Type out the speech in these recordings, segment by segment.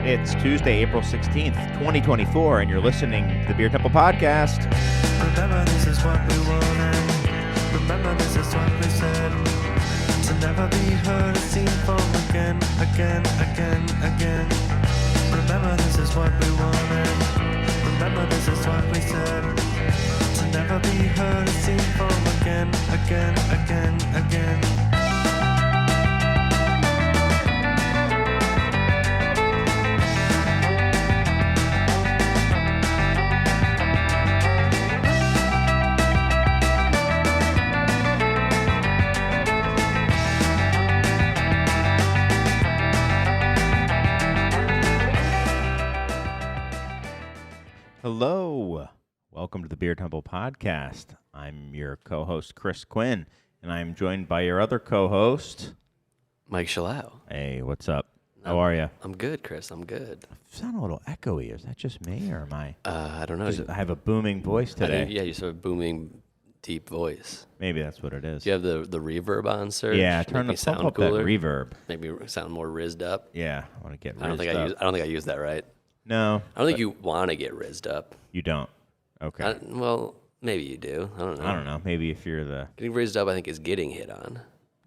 It's Tuesday, April 16th, 2024, and you're listening to the Beer Temple Podcast. Remember, this is what we wanted. Remember, this is what we said. To never be heard or seen from again. Remember, this is what we wanted. Remember, this is what we said. To never be heard or seen from again. Hello. Welcome to the Beer Temple Podcast. I'm your co-host, Chris Quinn, and I'm joined by your other co-host, Mike Shalau. Hey, what's up? How are you? I'm good, Chris. I'm good. I sound a little echoey. Is that just me, or am I? I don't know. I have a booming voice today. Yeah, you sort of booming, deep voice. Maybe that's what it is. Do you have the reverb on, Serge? Yeah, turn Make me pump sound up cooler. that reverb. Make me sound more rizzed up. Yeah, I want to get I don't think I used that right. No. I don't think you want to get rizzed up. You don't. Okay. Well, maybe you do. I don't know. I don't know. Maybe if you're the... Getting rizzed up, I think, is getting hit on.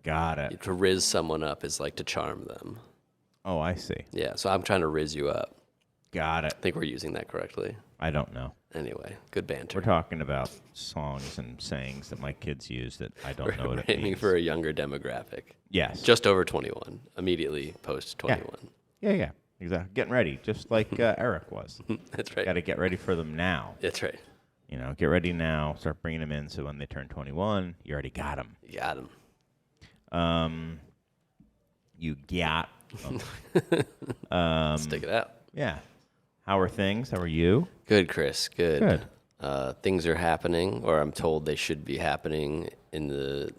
Got it. To rizz someone up is like to charm them. Oh, I see. Yeah, so I'm trying to rizz you up. Got it. I think we're using that correctly. I don't know. Anyway, good banter. We're talking about songs and sayings that my kids use that I don't know what it Aiming means. for a younger demographic. Yes. Just over 21. Immediately post 21. Yeah. Exactly. Getting ready, just like Eric was. That's right. Got to get ready for them now. That's right. You know, get ready now. Start bringing them in so when they turn 21, you already got them. You got him. You got 'em. Stick it out. Yeah. How are things? How are you? Good, Chris. Good. Good. Things are happening, or I'm told they should be happening in the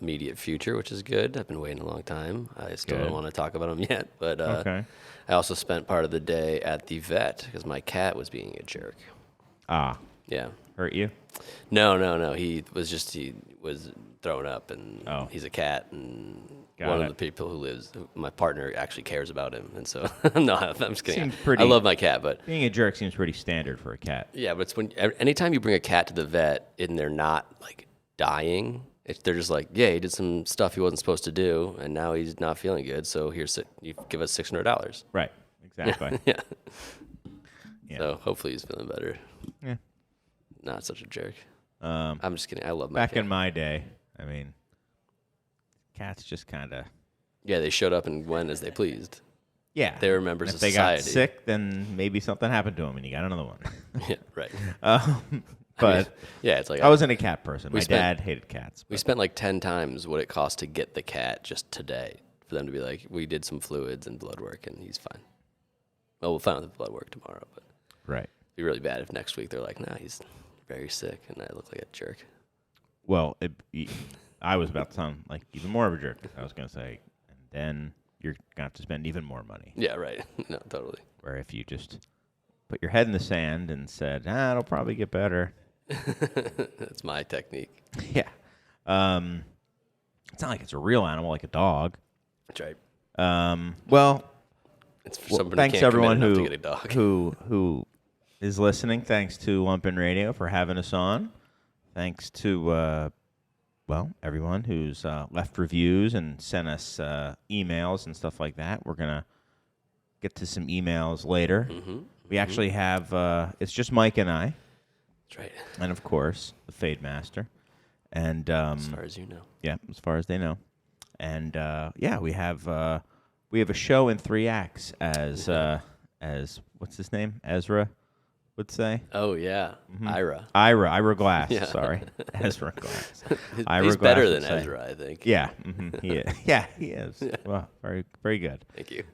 immediate future, which is good. I've been waiting a long time. I still Good. don't want to talk about them yet, but Okay. I also spent part of the day at the vet because my cat was being a jerk. Ah, Yeah. hurt you? No. He was throwing up, and Oh. he's a cat, and Got one it. of the people my partner actually cares about him, and so no, I'm just kidding. Seems pretty- I love my cat, but Being a jerk seems pretty standard for a cat. yeah, but it's anytime you bring a cat to the vet and they're not like dying, they're just like, yeah, he did some stuff he wasn't supposed to do, and now he's not feeling good, so you give us $600. Right. Exactly. Yeah. Yeah. So hopefully he's feeling better. Yeah. Not such a jerk. Um, I'm just kidding. I love my back cat. in my day, I mean, cats just kind of... Yeah, they showed up and went as they pleased. Yeah. They were members if of they society. got sick, then maybe something happened to them, and you got another one. Yeah, right. But Yeah, it's like I wasn't a cat person. My spent- dad hated cats. we spent like 10 times what it cost to get the cat just today for them to be like, we did some fluids and blood work, and he's fine. Well, we'll find out the blood work tomorrow, but Right. it'd be really bad if next week they're like, nah, he's very sick, and I look like a jerk. Well, I was about to sound like even more of a jerk. I was going to say, and then you're going to have to spend even more money. Yeah, right. No, totally. Where if you just put your head in the sand and said, it'll probably get better. That's my technique. Yeah. It's not like it's a real animal like a dog. That's right. Well, It's for someone thanks who can't everyone commit enough who to get a dog. who is listening. Thanks to Lumpin' Radio for having us on. Thanks to everyone who's left reviews and sent us emails and stuff like that. We're gonna get to some emails later. Mm-hmm. We actually have it's just Mike and I, That's right. and of course the Fade Master, and As far as you know. yeah, as far as they know, and we have a show in 3 acts as what's his name, Ezra would say. Oh, yeah. Ira Glass. Yeah. Sorry, Ezra Glass. He's better would than say. Ezra, I think. Yeah, he is. Yeah, he is. Well, very, very good. Thank you.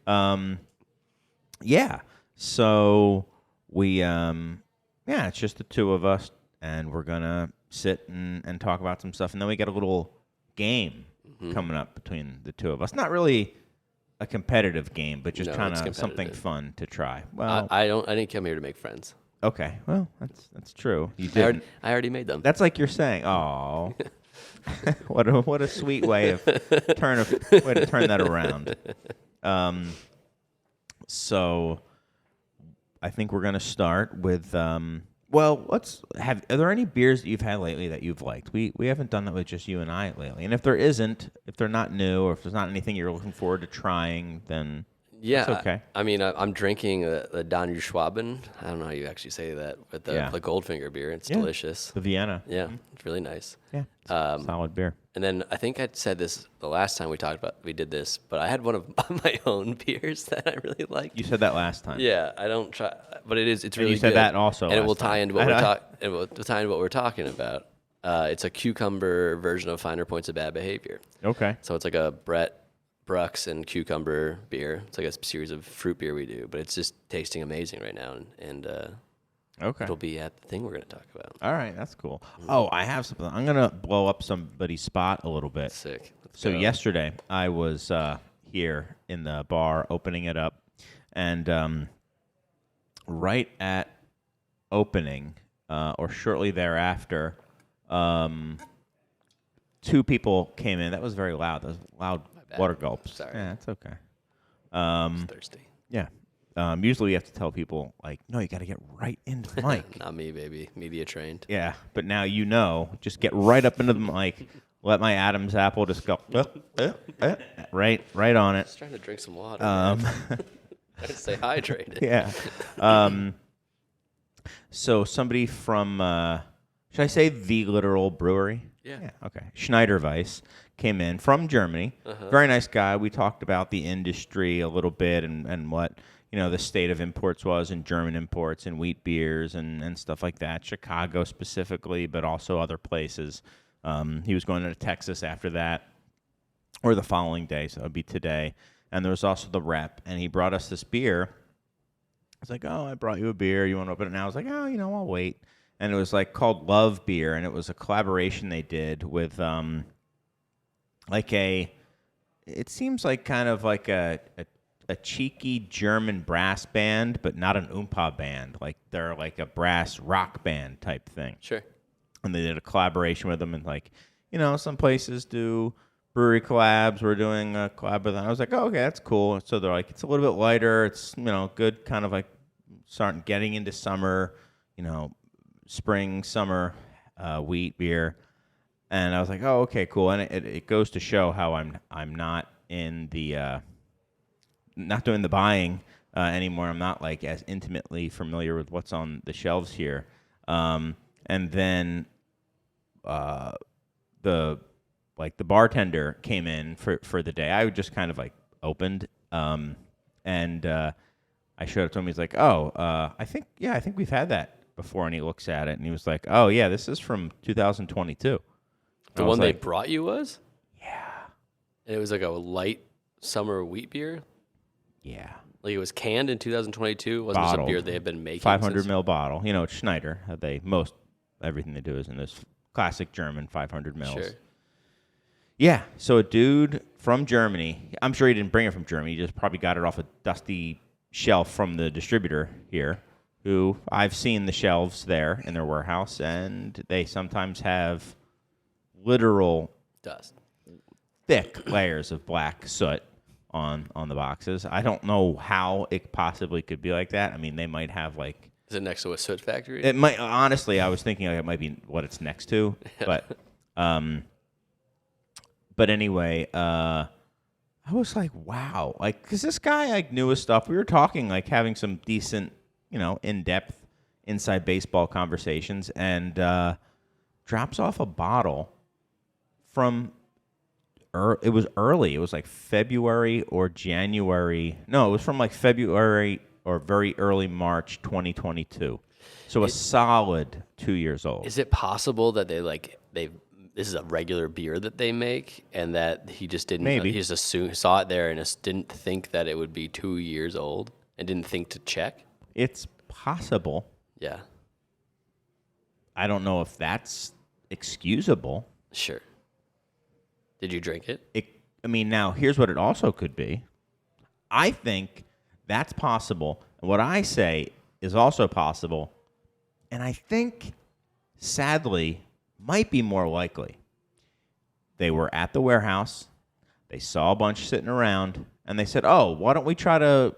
Yeah. So we, it's just the two of us, and we're gonna sit and talk about some stuff, and then we got a little game coming up between the two of us. Not really a competitive game, but just No, kind it's of something competitive. fun to try. Well, I didn't come here to make friends. okay. Well, that's true. You I already, didn't. I already made them. That's like you're saying. Oh, what a sweet way to turn that around. So I think we're going to start with well, are there any beers that you've had lately that you've liked? We haven't done that with just you and I lately. And if there isn't, if they're not new or if there's not anything you're looking forward to trying, then Yeah, it's okay. I mean, I'm drinking the Danu Schwaben. I don't know how you actually say that, but the Goldfinger beer. It's delicious. The Vienna. Yeah, it's really nice. Yeah. It's solid beer. And then I think I said this the last time we did this, but I had one of my own beers that I really liked. You said that last time. Yeah, I don't try, but it's And really you said good. that also and it last will tie time. into what we're talking about. It's a cucumber version of Finer Points of Bad Behavior. Okay. So it's like a Brett Brooks and cucumber beer. It's like a series of fruit beer we do, but it's just tasting amazing right now, and Okay. it'll be at the thing we're going to talk about. All right, that's cool. Oh, I have something. I'm going to blow up somebody's spot a little bit. Sick. Let's So go. yesterday, I was here in the bar opening it up, and right at opening, or shortly thereafter, 2 people came in. That was very loud. That was loud bad. water gulps. Sorry. Yeah, it's okay. I'm thirsty. Yeah. Usually you have to tell people, like, no, you got to get right into the mic. Not me, baby. Media trained. Yeah, but now you know. Just get right up into the mic. Let my Adam's apple just go right on it. Just trying to drink some water. Trying to stay hydrated. Yeah. So somebody from, should I say the literal brewery? Yeah. Okay. Schneider Weiss came in from Germany. Very nice guy. We talked about the industry a little bit and what, the state of imports was and German imports and wheat beers and stuff like that. Chicago specifically, but also other places. He was going to Texas after that or the following day, so it would be today. And there was also the rep, and he brought us this beer. I was like, oh, I brought you a beer. You want to open it now? I was like, oh, I'll wait. And it was called Love Beer, and it was a collaboration they did with it seems like kind of like a cheeky German brass band, but not an oompa band. Like they're like a brass rock band type thing. Sure. And they did a collaboration with them, and some places do brewery collabs. We're doing a collab with them. I was like, oh, okay, that's cool. So they're like, it's a little bit lighter. It's good, kind of like getting into summer, spring, summer wheat beer. And I was like, oh, okay, cool. And it goes to show how I'm not in the not doing the buying anymore. I'm not as intimately familiar with what's on the shelves here. And then the bartender came in for the day. I just kind of opened and I showed it to him. He's like, oh, I think we've had that before. And he looks at it and he was like, oh yeah, this is from 2022. The one they brought you was? Yeah. And it was like a light summer wheat beer? Yeah. Like it was canned in 2022? It wasn't just a Bottled. beer they had been making 500 ml bottle. It's Schneider. Everything they do is in this classic German 500 mils. Sure. Yeah. So a dude from Germany, I'm sure he didn't bring it from Germany. He just probably got it off a dusty shelf from the distributor here, who I've seen the shelves there in their warehouse, and they sometimes have literal Dust. thick layers of black soot on the boxes. I don't know how it possibly could be like that. I mean, they might have Is it next to a soot factory? it might, honestly, I was thinking it might be what it's next to, but anyway, I was like, wow, because this guy knew his stuff. We were talking, having some decent, in-depth inside baseball conversations, and drops off a bottle from. It was early. It was February or January. No, it was from February or very early March 2022. So a solid 2 years old. Is it possible that this is a regular beer that they make, and that he just didn't? Maybe. He just saw it there and just didn't think that it would be 2 years old, and didn't think to check. It's possible. Yeah. I don't know if that's excusable. Sure. Did you drink it? Now, here's what it also could be. I think that's possible. And what I say is also possible. And I think, sadly, might be more likely. They were at the warehouse. They saw a bunch sitting around. And they said, oh, why don't we try to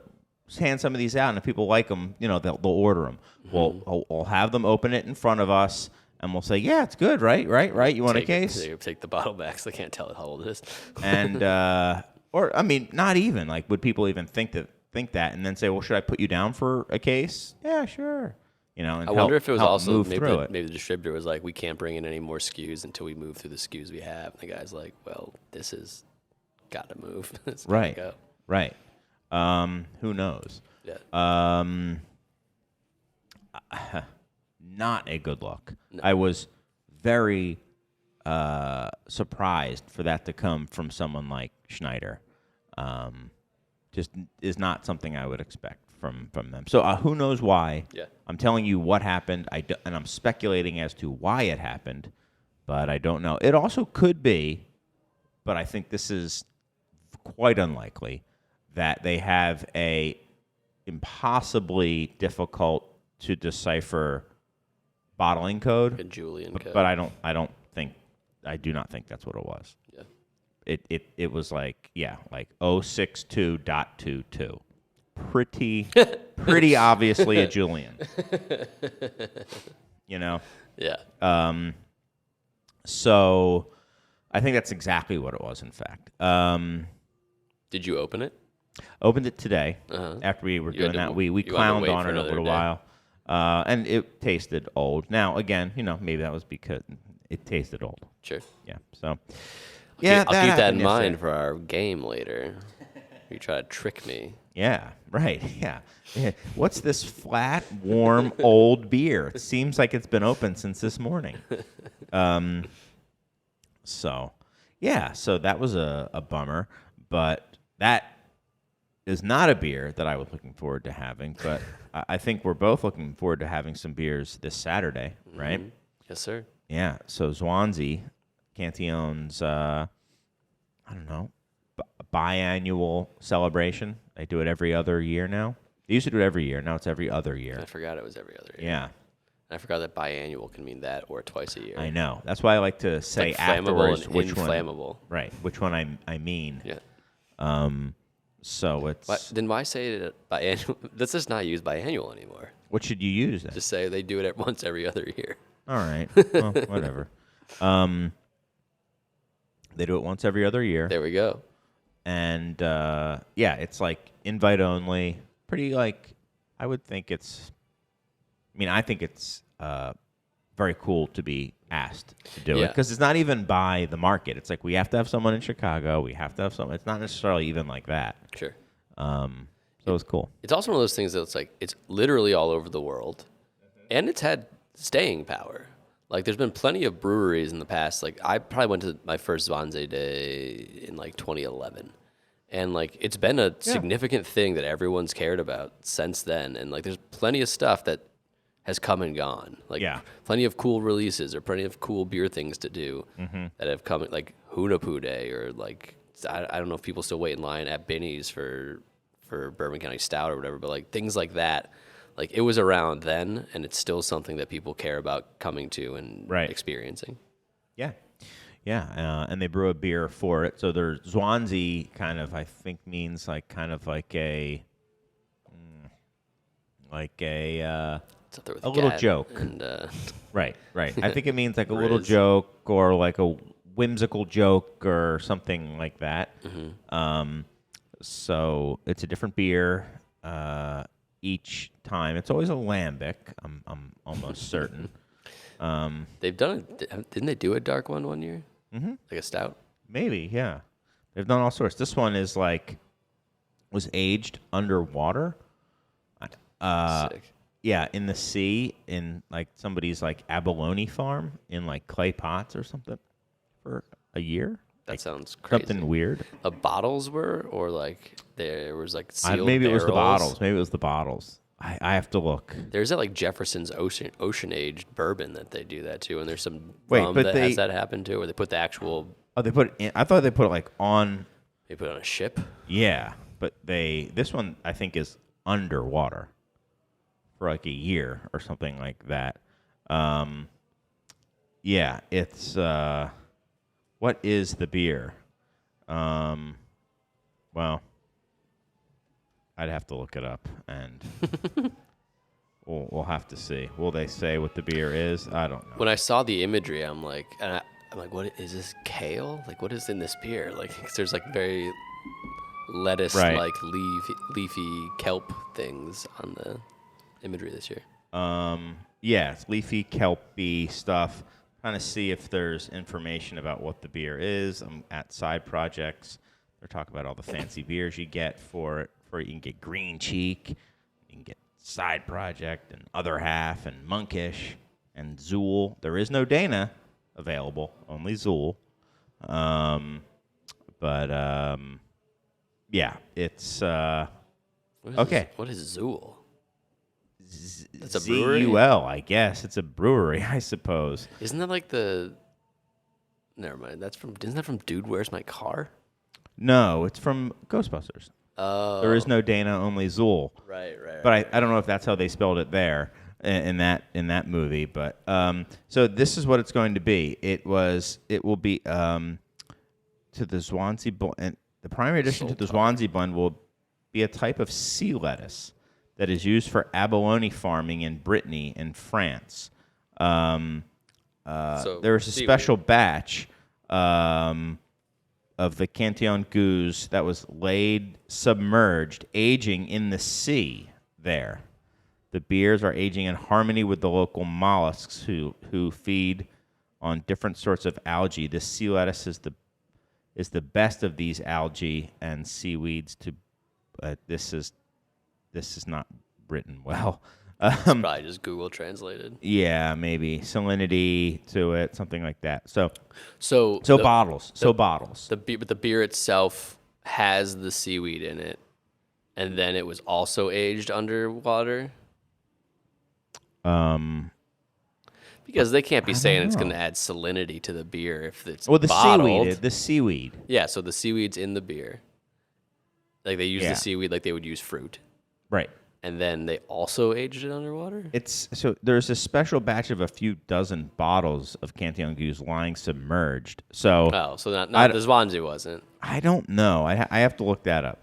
hand some of these out, and if people like them, they'll order them. We'll have them open it in front of us, and we'll say, yeah, it's good, right? You want a case? Take the bottle back so they can't tell how old it is. And or I mean, not even like would people even think that, and then say, well, should I put you down for a case? Yeah, sure. And I wonder if it was also move maybe through it. maybe the distributor was like, we can't bring in any more SKUs until we move through the SKUs we have. And the guy's like, well, this has got to move. It's gotta Right. go. Right. Who knows? Yeah. Not a good look. No. I was very surprised for that to come from someone like Schneider. Just is not something I would expect from them. So who knows why? Yeah. I'm telling you what happened, and I'm speculating as to why it happened, but I don't know. It also could be, but I think this is quite unlikely, that they have a impossibly difficult to decipher bottling code. A Julian code. But I do not think that's what it was. Yeah. It was like 062.22. Pretty obviously a Julian. Yeah. So I think that's exactly what it was, in fact. Did you open it? Opened it today. Uh-huh. After we were You had doing to- that. We you wanted to clowned wait on for it a another little day. while. And it tasted old. Now, again, maybe that was because it tasted old. Sure. Yeah. So, I'll keep that happened in mind yesterday. for our game later. You try to trick me. Yeah, right. Yeah. What's this flat, warm, old beer? It seems like it's been open since this morning. So that was a bummer, but that is not a beer that I was looking forward to having, but I think we're both looking forward to having some beers this Saturday, right? Mhm. Yes, sir. Yeah, so Swansea, Cantillon's, biannual celebration. They do it every other year now. They used to do it every year. Now it's every other year. I forgot it was every other year. Yeah, I forgot that biannual can mean that or twice a year. I know. That's why I like to It's say like flammable afterwards and which inflammable. one. Right, which one I mean. Yeah. So it's Then why say it biannual? Let's just not use biannual anymore. what should you use then? Just say they do it once every other year. All right, well, whatever. They do it once every other year. There we go. And it's like invite only. Pretty like I would think it's. I think it's very cool to be asked to do it Yeah. because it's not even by the market. It's like we have to have someone in Chicago. We have to have someone. It's not necessarily even like that. Sure. So it's cool. It's also one of those things that's like it's literally all over the world, and it's had staying power. Like there's been plenty of breweries in the past. Like I probably went to my first Swansea Day in like 2011, and like it's been a significant thing that everyone's cared about since then. And like there's plenty of stuff that has come and gone. Like plenty of cool releases or plenty of cool beer things to do that have come. Like Hunapoo Day or like I don't know if people still wait in line at Binny's for Bourbon County Stout or whatever, but like things like that, like it was around then, and it's still something that people care about coming to and experiencing. Yeah. And they brew a beer for it. So their Swansea kind of, I think, means like kind of like a It's up there with a little Gat joke. And, Right. I think it means like a little joke or like a whimsical joke or something like that. So it's a different beer each time. It's always a lambic. I'm almost certain. they've done it. Didn't they do a dark one year? Mm-hmm. Like a stout? Maybe, yeah. They've done all sorts. This one is like was aged underwater. Sick. Yeah, in the sea, in like somebody's like abalone farm in like clay pots or something for a year. That sounds crazy. Something weird. The bottles were, or like there was like sealed Maybe it was the barrels? bottles. Maybe it was the bottles. I have to look. There's that like Jefferson's ocean aged bourbon that they do that too, and there's some Wait, rum but that they- has that happen too, where they put the actual Oh, they put it in. I thought they put it like on. they put it on a ship. Yeah, but this one I think is underwater for like a year or something like that. Yeah, it's what is the beer? Well, I'd have to look it up, and we'll have to see. Will they say what the beer is? I don't know. When I saw the imagery, I'm like, what is this kale? Like, what is in this beer? Like, 'cause there's like very lettuce, Right. like leafy kelp things on the imagery this year. Yeah, it's leafy, kelpy stuff. Trying to see if there's information about what the beer is. I'm at Side Projects. They're talking about all the fancy beers you get for it. You can get Green Cheek, you can get Side Project, and Other Half, and Monkish, and Zool. There is no Dana available, only Zool. Yeah, it's okay. What is Zool? That's a brewery? ZUL, I guess. It's a brewery, I suppose. Isn't that like the? Never mind. Isn't that from Dude, Where's My Car? No, it's from Ghostbusters. Oh. There is no Dana, only Zool. Right. But I don't know if that's how they spelled it there in that movie. But so this is what it's going to be. It will be to the Swansea and the primary addition to the Swansea blend will be a type of sea lettuce that is used for abalone farming in Brittany and France. So There's a special batch of the Cantillon Goose that was laid submerged, aging in the sea there. The beers are aging in harmony with the local mollusks who feed on different sorts of algae. This sea lettuce is the best of these algae and seaweeds. This is not written well. It's probably just Google translated. Yeah, maybe salinity to it, something like that. So the bottles. But the beer itself has the seaweed in it, and then it was also aged underwater. Because they can't be saying it's going to add salinity to the beer if it's bottled. The seaweed. Yeah, so the seaweed's in the beer. Like they use the seaweed like they would use fruit. Right. And then they also aged it underwater? There's a special batch of a few dozen bottles of Cantillon Goose lying submerged. So not the Swansea wasn't. I don't know. I have to look that up.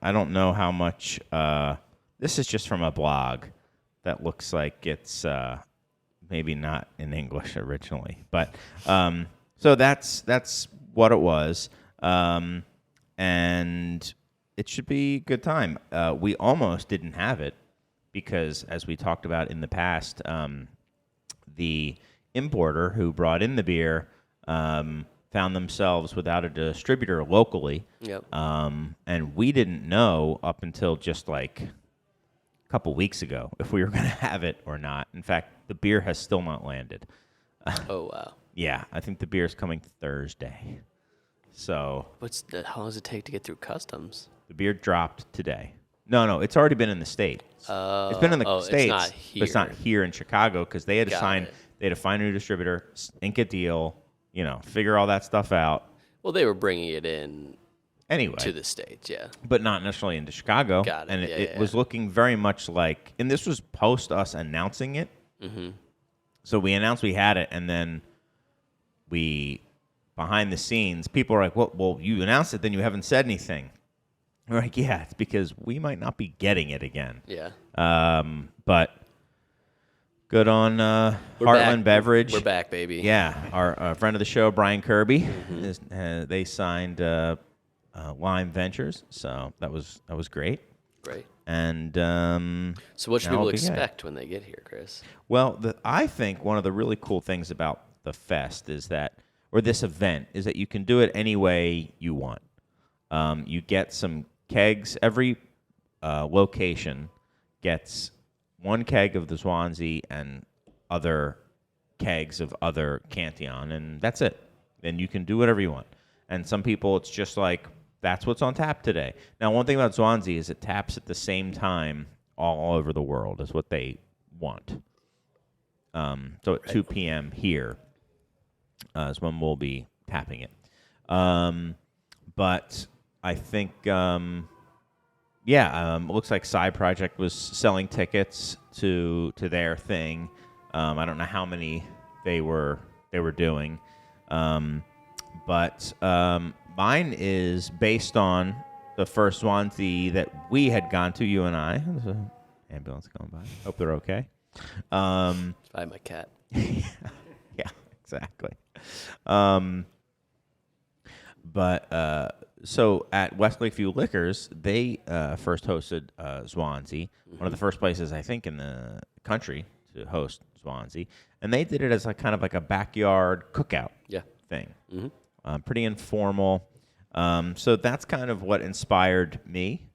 I don't know how much. This is just from a blog that looks like it's maybe not in English originally, but so that's what it was, and it should be a good time. We almost didn't have it because, as we talked about in the past, the importer who brought in the beer found themselves without a distributor locally. Yep. And we didn't know up until just like a couple weeks ago if we were going to have it or not. In fact, the beer has still not landed. Oh, wow. Yeah, I think the beer is coming Thursday. So how long does it take to get through customs? the beer dropped today. No, it's already been in the States. It's been in the States, it's not here. but it's not here in Chicago because they had to Got it. They had to find a new distributor, ink a deal, figure all that stuff out. Well, they were bringing it in Anyway, to the States, yeah. but not necessarily into Chicago. Got it. And Yeah, it was looking very much like, and this was post us announcing it. Mm-hmm. So we announced we had it, and then behind the scenes, people are like, well, you announced it, then you haven't said anything. We're like, yeah, it's because we might not be getting it again. Yeah. But good on Heartland Beverage. We're back, baby. Yeah, our friend of the show, Brian Kirby, Mm-hmm. they signed Lime Ventures, so that was great. Great. And So what should now people it'll be good. expect when they get here, Chris? Well, I think one of the really cool things about the fest is that, or this event, is that you can do it any way you want. You get some kegs. Every location gets one keg of the Swansea and other kegs of other Cantillon, and that's it. Then you can do whatever you want. And some people, it's just like, that's what's on tap today. Now, one thing about Swansea is it taps at the same time all over the world is what they want. So at 2 p.m. here is when we'll be tapping it. But I think, it looks like Side Project was selling tickets to their thing. I don't know how many they were doing. But mine is based on the first Swansea that we had gone to, you and I. There's an ambulance going by. Hope they're okay. By my cat. Yeah, exactly. So at West Lakeview Liquors, they first hosted Swansea, one of the first places I think in the country to host Swansea, and they did it as like kind of like a backyard cookout thing. Pretty informal. So that's kind of what inspired me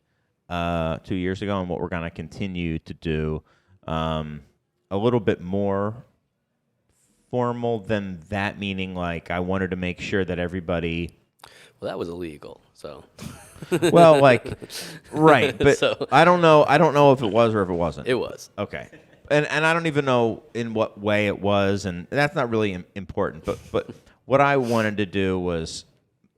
2 years ago, and what we're going to continue to do. A little bit more formal than that, meaning like I wanted to make sure that everybody. Well, that was illegal, so. Well, like, right, but So- I don't know. I don't know if it was or if it wasn't. It was. Okay, and I don't even know in what way it was, and that's not really important. But what I wanted to do was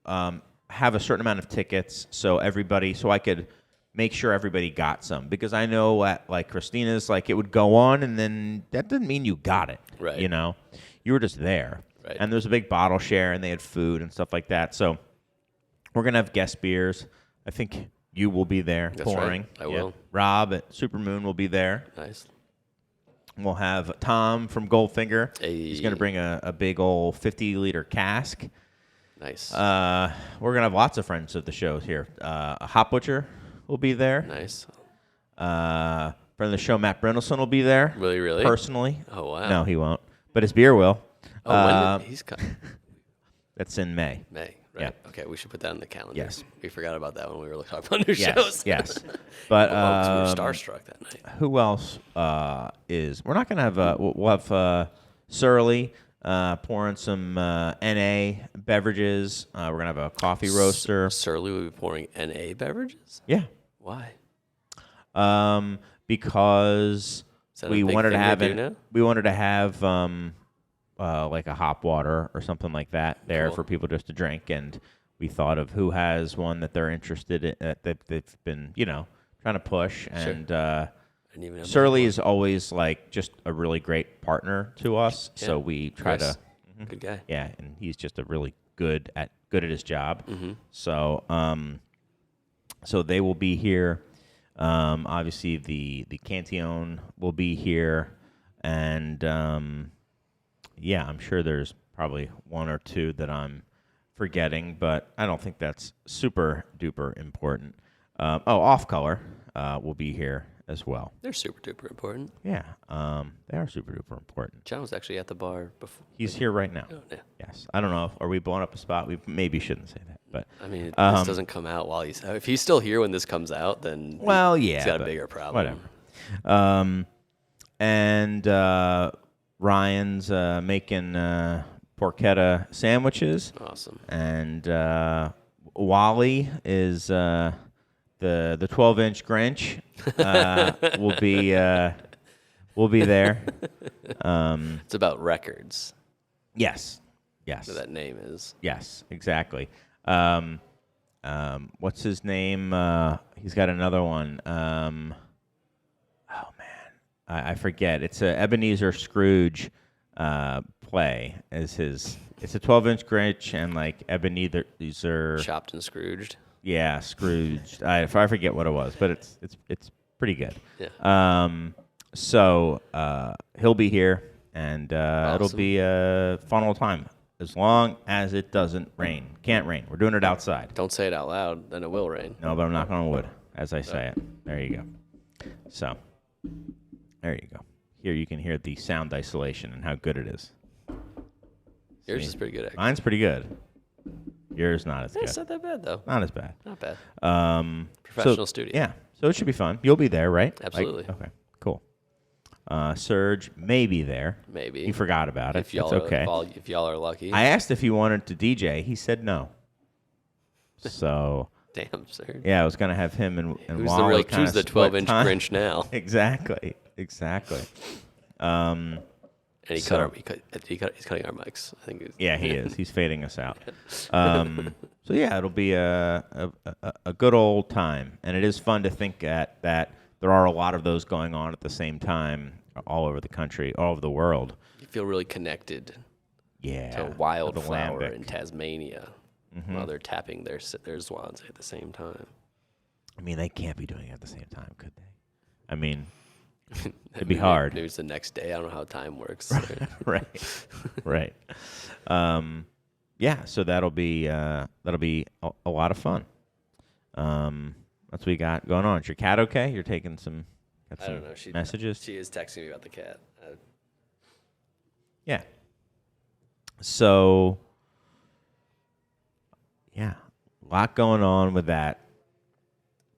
have a certain amount of tickets, so I could make sure everybody got some, because I know at like Christina's, like it would go on, and then that didn't mean you got it. Right. You know, you were just there. Right. And there was a big bottle share, and they had food and stuff like that. So we're gonna have guest beers. I think you will be there That's right. pouring. I will. Rob at Supermoon will be there. Nice. We'll have Tom from Goldfinger. He's Hey. gonna bring a big old 50-liter cask. Nice. We're gonna have lots of friends at the shows here. Hot Butcher will be there. Nice. Friend of the show, Matt Brindleson, will be there. Really? Personally. Oh, wow. No, he won't. But his beer will. Oh, when he's got That's in May. May, right? Yeah. Okay, we should put that in the calendar. Yes. We forgot about that when we were talking about new Yes, shows. yes. But we were starstruck that night. who else is? We're not gonna have. We'll have Surly pouring some NA beverages. We're gonna have a coffee roaster. Surly will be pouring NA beverages? Yeah. Why? Because Is that a we big wanted to thing have they do now? we wanted to have like a hop water or something like that there Cool. for people just to drink, and we thought of who has one that they're interested in, that they've been trying to push, and I didn't even know Surly about is always like just a really great partner to us, so Yeah. we try Chris, to good guy. yeah, and he's just a really good at his job. Mm-hmm. So so they will be here. Obviously the Cantillon will be here, and yeah, I'm sure there's probably one or two that I'm forgetting, but I don't think that's super duper important. Off Color will be here as well. They're super duper important. Yeah, they are super duper important. John was actually at the bar before. He's here right now. Oh, yeah. Yes. I don't know. Are we blowing up a spot? We maybe shouldn't say that, but I mean, this doesn't come out while he's. If he's still here when this comes out, then well, yeah, he's got a but bigger problem. Whatever. And Ryan's making porchetta sandwiches, Awesome. and Wally is the 12-inch Grinch will be there. It's about records. Yes. Yes. So that name is. Yes, exactly. What's his name? He's got another one. Oh man, I forget. It's a Ebenezer Scrooge play. As his, it's a 12-inch Grinch and like Ebenezer. Chopped and Scrooged. Yeah, Scrooge. I forget what it was, but it's pretty good. Yeah. So he'll be here, and it'll Awesome. be a fun old time. As long as it doesn't rain. Can't rain. We're doing it outside. Don't say it out loud, then it will rain. No, but I'm knocking on wood as I say it. There you go. So, there you go. Here you can hear the sound isolation and how good it is. Yours See? is pretty good, actually. Mine's pretty good. Yours not as Yeah, it's good. not that bad, though. Not as bad. Not bad. Professional Professional studio. Yeah. So it should be fun. You'll be there, right? Like- Absolutely. okay. Cool. Serge may be there. Maybe. He forgot about it. If y'all, It's okay. if y'all are lucky. I asked if he wanted to DJ. He said no. So Damn, sir. yeah, I was gonna have him and Who's the Wally real? kinda Who's the split 12-inch time. Grinch now? Exactly. And he So- cut our. He's cutting our mics. I think. Yeah, he is. He's fading us out. So yeah, it'll be a good old time, and it is fun to think that there are a lot of those going on at the same time all over the country, all over the world. You feel really connected Yeah, to a wildflower Lambic. in Tasmania while they're tapping their swans at the same time. I mean, they can't be doing it at the same time, could they? I mean, it'd be hard. Maybe it's the next day. I don't know how time works. Right. Yeah, so that'll be a lot of fun. That's what we got going on. Is your cat okay? You're taking some, I don't know. messages? She is texting me about the cat. Yeah. So, yeah, a lot going on with that,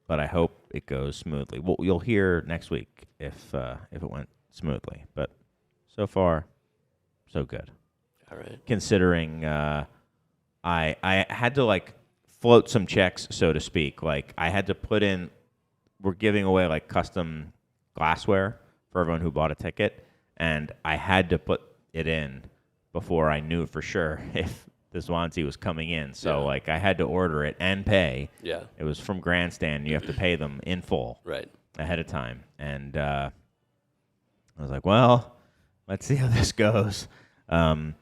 but I hope it goes smoothly. Well, you'll hear next week if it went smoothly, but so far, so good. All right. Considering I had to like float some checks, so to speak. Like I had to put in, we're giving away like custom glassware for everyone who bought a ticket, and I had to put it in before I knew for sure if the Swansea was coming in. So like I had to order it and pay. Yeah. It was from Grandstand. You have to pay them in full Right. ahead of time. And I was like, well, let's see how this goes. But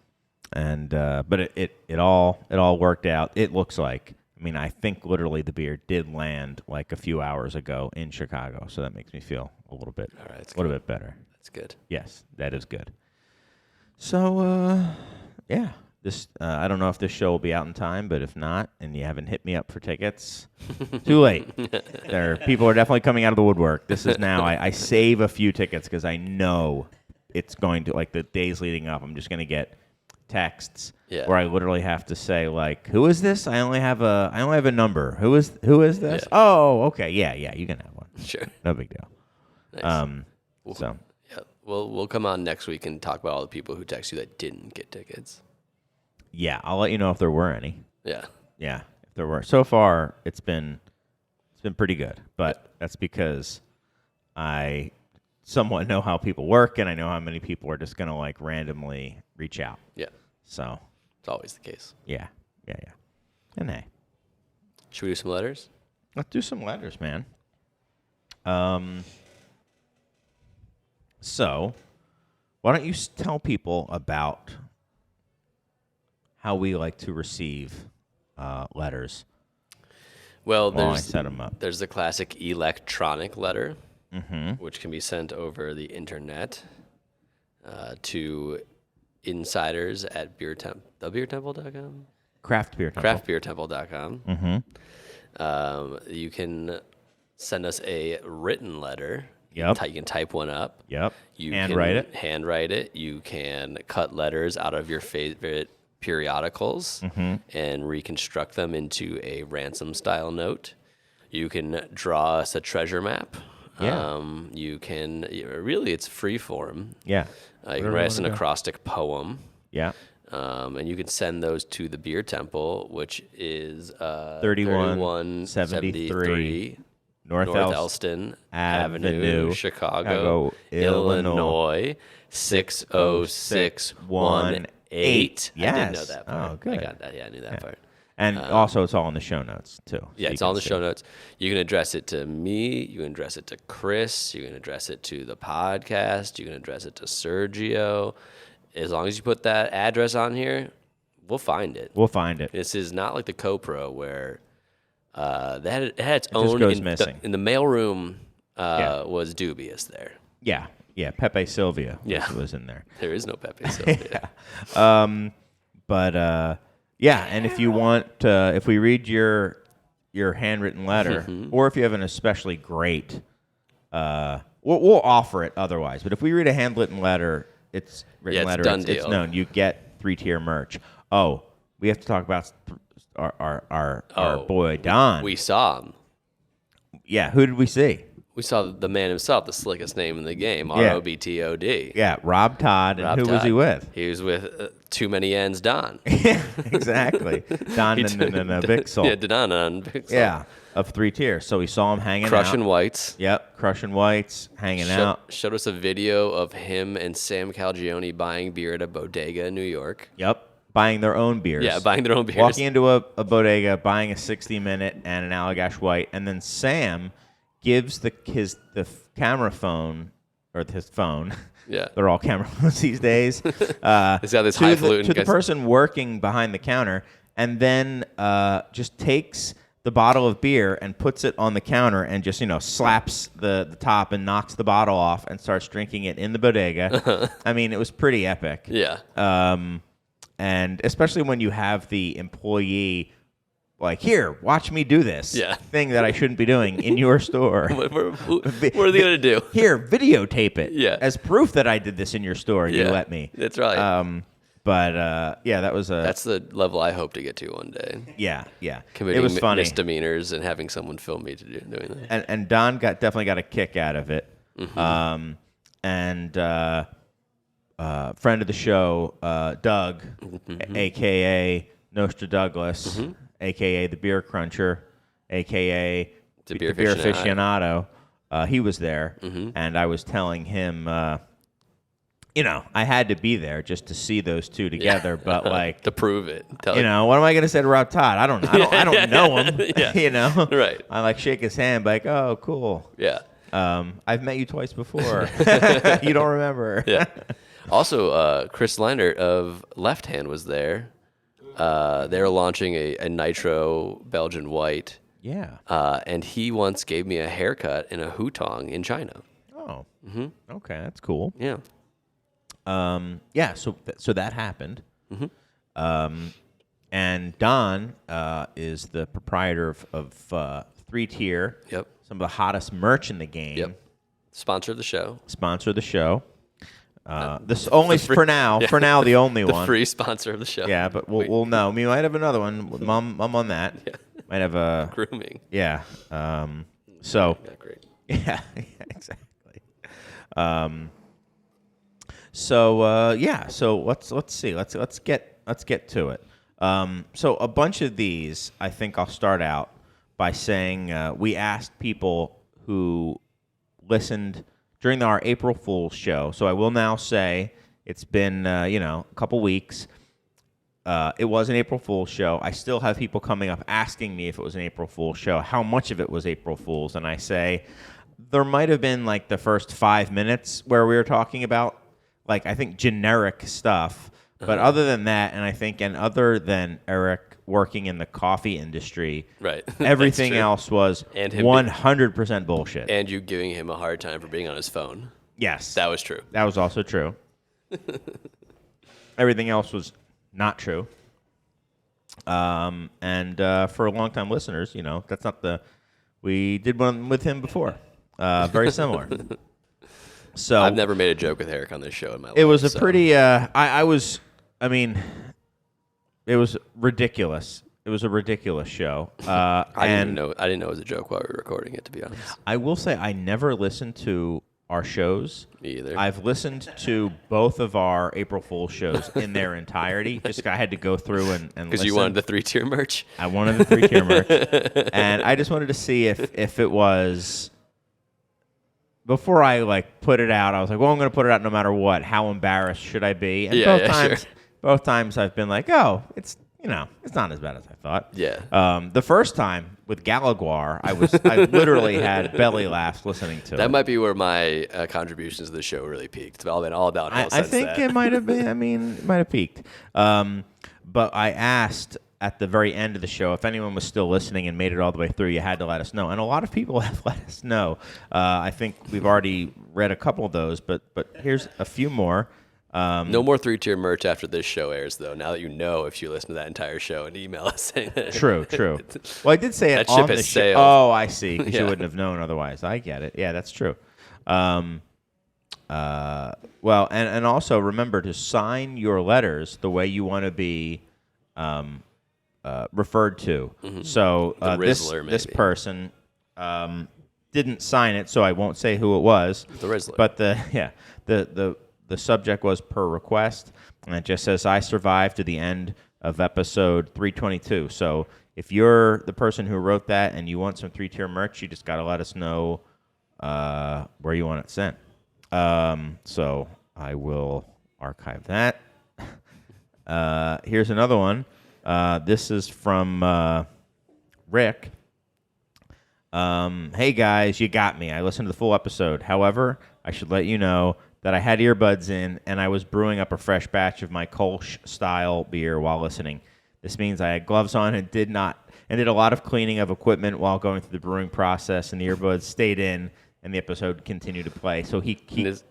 it all worked out. It looks like, I mean, I think literally the beer did land like a few hours ago in Chicago. So that makes me feel a little bit, bit better. That's good. Yes, that is good. So, yeah, this I don't know if this show will be out in time, but if not, and you haven't hit me up for tickets, too late. People are definitely coming out of the woodwork. This is now, I save a few tickets because I know it's going to, like the days leading up, I'm just going to get texts where I literally have to say, like, who is this? I only have a number. Who is this? Yeah. Oh, okay, yeah, you can have one. Sure. No big deal. Nice. So. Yeah, we'll come on next week and talk about all the people who text you that didn't get tickets. Yeah, I'll let you know if there were any. Yeah. Yeah, if there were. So far, it's been pretty good, but that's because I somewhat know how people work, and I know how many people are just gonna like randomly reach out. Yeah. So It's always the case. yeah. And hey, Should we do some letters? let's do some letters, man. So why don't you tell people about how we like to receive letters? Well, While I set 'em up. There's the classic electronic letter, which can be sent over the internet to insiders at thebeertemple.com. Craft Beer Temple. Craftbeertemple.com. You can send us a written letter. Yep. You can type one up. Yep. You Handwrite can it. Handwrite it. You can cut letters out of your favorite periodicals and reconstruct them into a ransom-style note. You can draw us a treasure map. Yeah. You can really, it's free form. Yeah. You can write us an acrostic poem. Yeah. And you can send those to the Beer Temple, which is 3173 North Elston Avenue, Chicago, Illinois, 60618. Yes. I didn't know that part. Oh, good. I got that. Yeah, I knew that part. And also, it's all in the show notes, too. Yeah, So it's you all in can the see. show notes. You can address it to me. You can address it to Chris. You can address it to the podcast. You can address it to Sergio. As long as you put that address on here, we'll find it. We'll find it. This is not like the CoPro where it had its just own goes missing. in the mailroom Yeah. was dubious there. Yeah. Pepe Sylvia was in there. There is no Pepe Sylvia. Yeah, and if you want, if we read your handwritten letter, or if you have an especially great, we'll offer it otherwise. But if we read a handwritten letter, it's written it's letter. done It's deal. known. You get 3-tier merch. Oh, we have to talk about our boy Don. We saw him. Yeah, who did we see? We saw the man himself, the slickest name in the game, Yeah. ROBTOD. Yeah, Rob Todd. And Rob who was he Todd. with? He was with Too Many Ends Don. Yeah, exactly. Don and Bixel. Yeah, Don and Bixel. Yeah, of 3 tiers. So we saw him hanging Crushing out. Whites. Yep, Crushing Whites, hanging out. Showed us a video of him and Sam Calagione buying beer at a bodega in New York. Yep, buying their own beers. Yeah, buying their own beers. Walking into a bodega, buying a 60-minute and an Allagash White, and then Sam gives the camera phone, or his phone. Yeah. They're all camera phones these days. He's got this highfalutin to the guy's- person working behind the counter, and then just takes the bottle of beer and puts it on the counter and just, slaps the top and knocks the bottle off and starts drinking it in the bodega. I mean, it was pretty epic. Yeah. And especially when you have the employee like, here, watch me do this thing that I shouldn't be doing in your store. What are they going to do? Here, videotape it. Yeah. As proof that I did this in your store. You let me. That's right. That was That's the level I hope to get to one day. Yeah. Committing it was funny. misdemeanors and having someone film me doing that. And Don definitely got a kick out of it. Mm-hmm. Friend of the show, Doug, a.k.a. Nostra Douglas, a.k.a. the Beer Cruncher, a.k.a. The Beer Aficionado. He was there, and I was telling him, I had to be there just to see those two together, but like to prove it. What am I going to say to Rob Todd? I don't know him. Right. I like shake his hand, like, oh, cool. Yeah. I've met you twice before. You don't remember. Yeah. Also, Chris Leinert of Left Hand was there. They were launching a Nitro Belgian White. Yeah. And he once gave me a haircut in a hutong in China. Oh. Okay, that's cool. Yeah. So that happened. And Don is the proprietor of 3 Tier. Yep. Some of the hottest merch in the game. Yep. Sponsor of the show. Sponsor of the show. This only for now. Yeah. For now, the only the one. Free sponsor of the show. Yeah, but we'll know. We might have another one. Mom on that. Yeah. Might have a grooming. Yeah. Yeah, great. Yeah. Exactly. So let's see. Let's get to it. So a bunch of these, I think I'll start out by saying we asked people who listened during our April Fool's show. So I will now say it's been a couple weeks. It was an April Fool's show. I still have people coming up asking me if it was an April Fool's show, how much of it was April Fool's, and I say there might have been like the first 5 minutes where we were talking about like I think generic stuff. But other than that, and other than Eric working in the coffee industry, right? Everything else was 100% bullshit. And you giving him a hard time for being on his phone. Yes. That was true. That was also true. Everything else was not true. For long-time listeners, that's not we did one with him before. Very similar. So I've never made a joke with Eric on this show in my life. It was a pretty, it was ridiculous. It was a ridiculous show. I didn't know it was a joke while we were recording it, to be honest. I will say I never listened to our shows. Me either. I've listened to both of our April Fool's shows in their entirety. Just I had to go through and listen. Because you wanted the 3-tier merch? I wanted the 3-tier merch. And I just wanted to see if it was... Before I put it out, I was like, well, I'm going to put it out no matter what. How embarrassed should I be? And both times I've been like, oh, it's not as bad as I thought. Yeah. The first time with Galaguar, I literally had belly laughs listening to it. That might be where my contributions to the show really peaked. It's all been all downhill I think it might have been. It might have peaked. But I asked at the very end of the show if anyone was still listening and made it all the way through. You had to let us know, and a lot of people have let us know. I think we've already read a couple of those, but here's a few more. No more 3-tier merch after this show airs, though. Now that you know, if you listen to that entire show and email us saying that. True. Well, I did say it on the show. Oh, I see. Because you wouldn't have known otherwise. I get it. Yeah, that's true. Well, and also remember to sign your letters the way you want to be referred to. Mm-hmm. So this person didn't sign it, so I won't say who it was. The Rizzler. But the subject was per request, and it just says, I survived to the end of episode 322. So if you're the person who wrote that and you want some 3-tier merch, you just got to let us know where you want it sent. So I will archive that. Here's another one. This is from Rick. Hey, guys, you got me. I listened to the full episode. However, I should let you know that I had earbuds in, and I was brewing up a fresh batch of my Kolsch-style beer while listening. This means I had gloves on and did a lot of cleaning of equipment while going through the brewing process, and the earbuds stayed in, and the episode continued to play. So he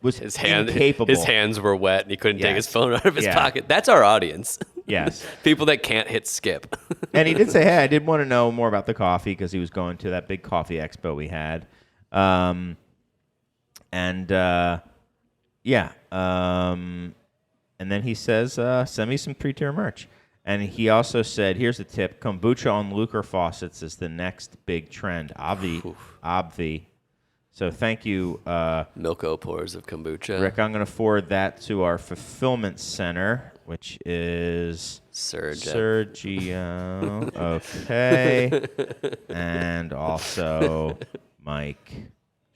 was incapable. His hands were wet, and he couldn't take his Yes. phone out of his Yeah. pocket. That's our audience. Yes. People that can't hit skip. And he did say, hey, I did want to know more about the coffee because he was going to that big coffee expo we had. And then he says, send me some 3-tier merch. And he also said, here's a tip. Kombucha on Lucre faucets is the next big trend. Obvi. So thank you, Milko pours of kombucha. Rick. I'm going to forward that to our fulfillment center, which is Sergio. Okay. And also Mike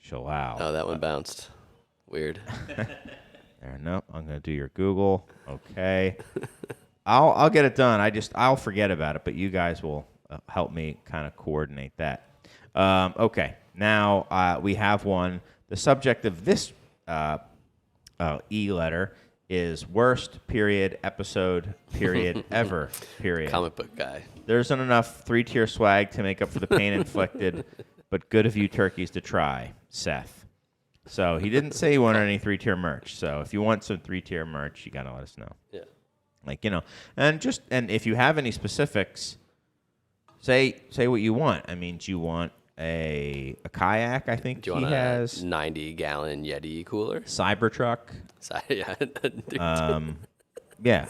Shalau. Oh, that one bounced. Weird. There, no, I'm going to do your Google. Okay. I'll get it done. I'll forget about it, but you guys will help me kind of coordinate that. Okay. Now we have one. The subject of this e-letter is worst episode ever Comic book guy. There isn't enough 3-tier swag to make up for the pain inflicted, but good of you turkeys to try, Seth. So he didn't say he wanted any 3-tier merch. So if you want some 3-tier merch, you got to let us know. Yeah. And if you have any specifics, say what you want. I mean, do you want a kayak? I think Do you he want has a 90-gallon Yeti cooler? Cybertruck. Yeah. Yeah.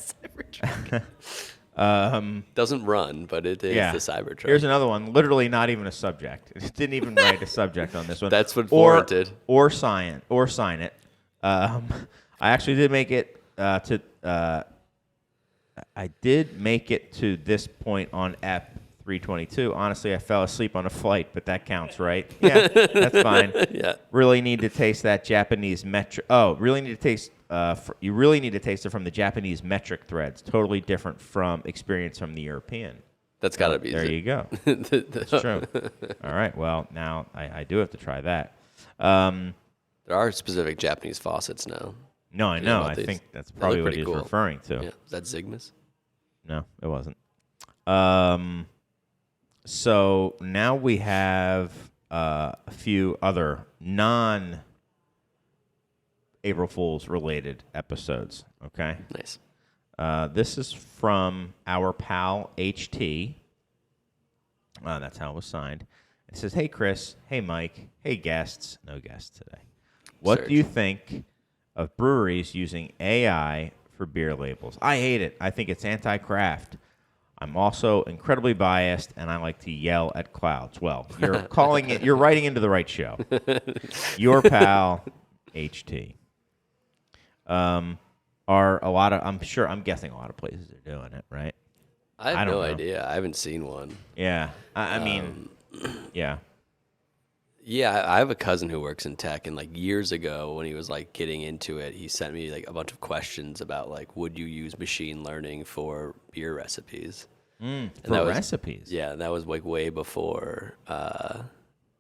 Doesn't run, but it is the Cybertruck. Here's another one. Literally not even a subject. It didn't even write a subject on this one. That's what warranted. Or sign it. I actually did make it to. I did make it to this point on Ep 322. Honestly, I fell asleep on a flight, but that counts, right? Yeah, that's fine. Yeah. Really need to taste that Japanese metric. Oh, really need to taste. You really need to taste it from the Japanese metric threads. Totally different from experience from the European. That's got to be There you go. That's true. All right. Well, now I do have to try that. There are specific Japanese faucets now. No, I know. about I these? think that's They probably look what pretty he's cool. referring to. Yeah. Is that Zigmas? No, it wasn't. So now we have a few other non-April Fool's related episodes, okay? Nice. This is from our pal HT. That's how it was signed. It says, hey, Chris. Hey, Mike. Hey, guests. No guests today. What Serge. do you think of breweries using AI for beer labels? I hate it. I think it's anti-craft. I'm also incredibly biased, and I like to yell at clouds. Well, you're writing into the right show. Your pal, HT. I'm guessing a lot of places are doing it, right? I have I don't no know. idea. I haven't seen one. Yeah. I mean, yeah. Yeah, I have a cousin who works in tech, and like years ago when he was like getting into it, he sent me like a bunch of questions about like, would you use machine learning for beer recipes? For recipes. Yeah, that was like way before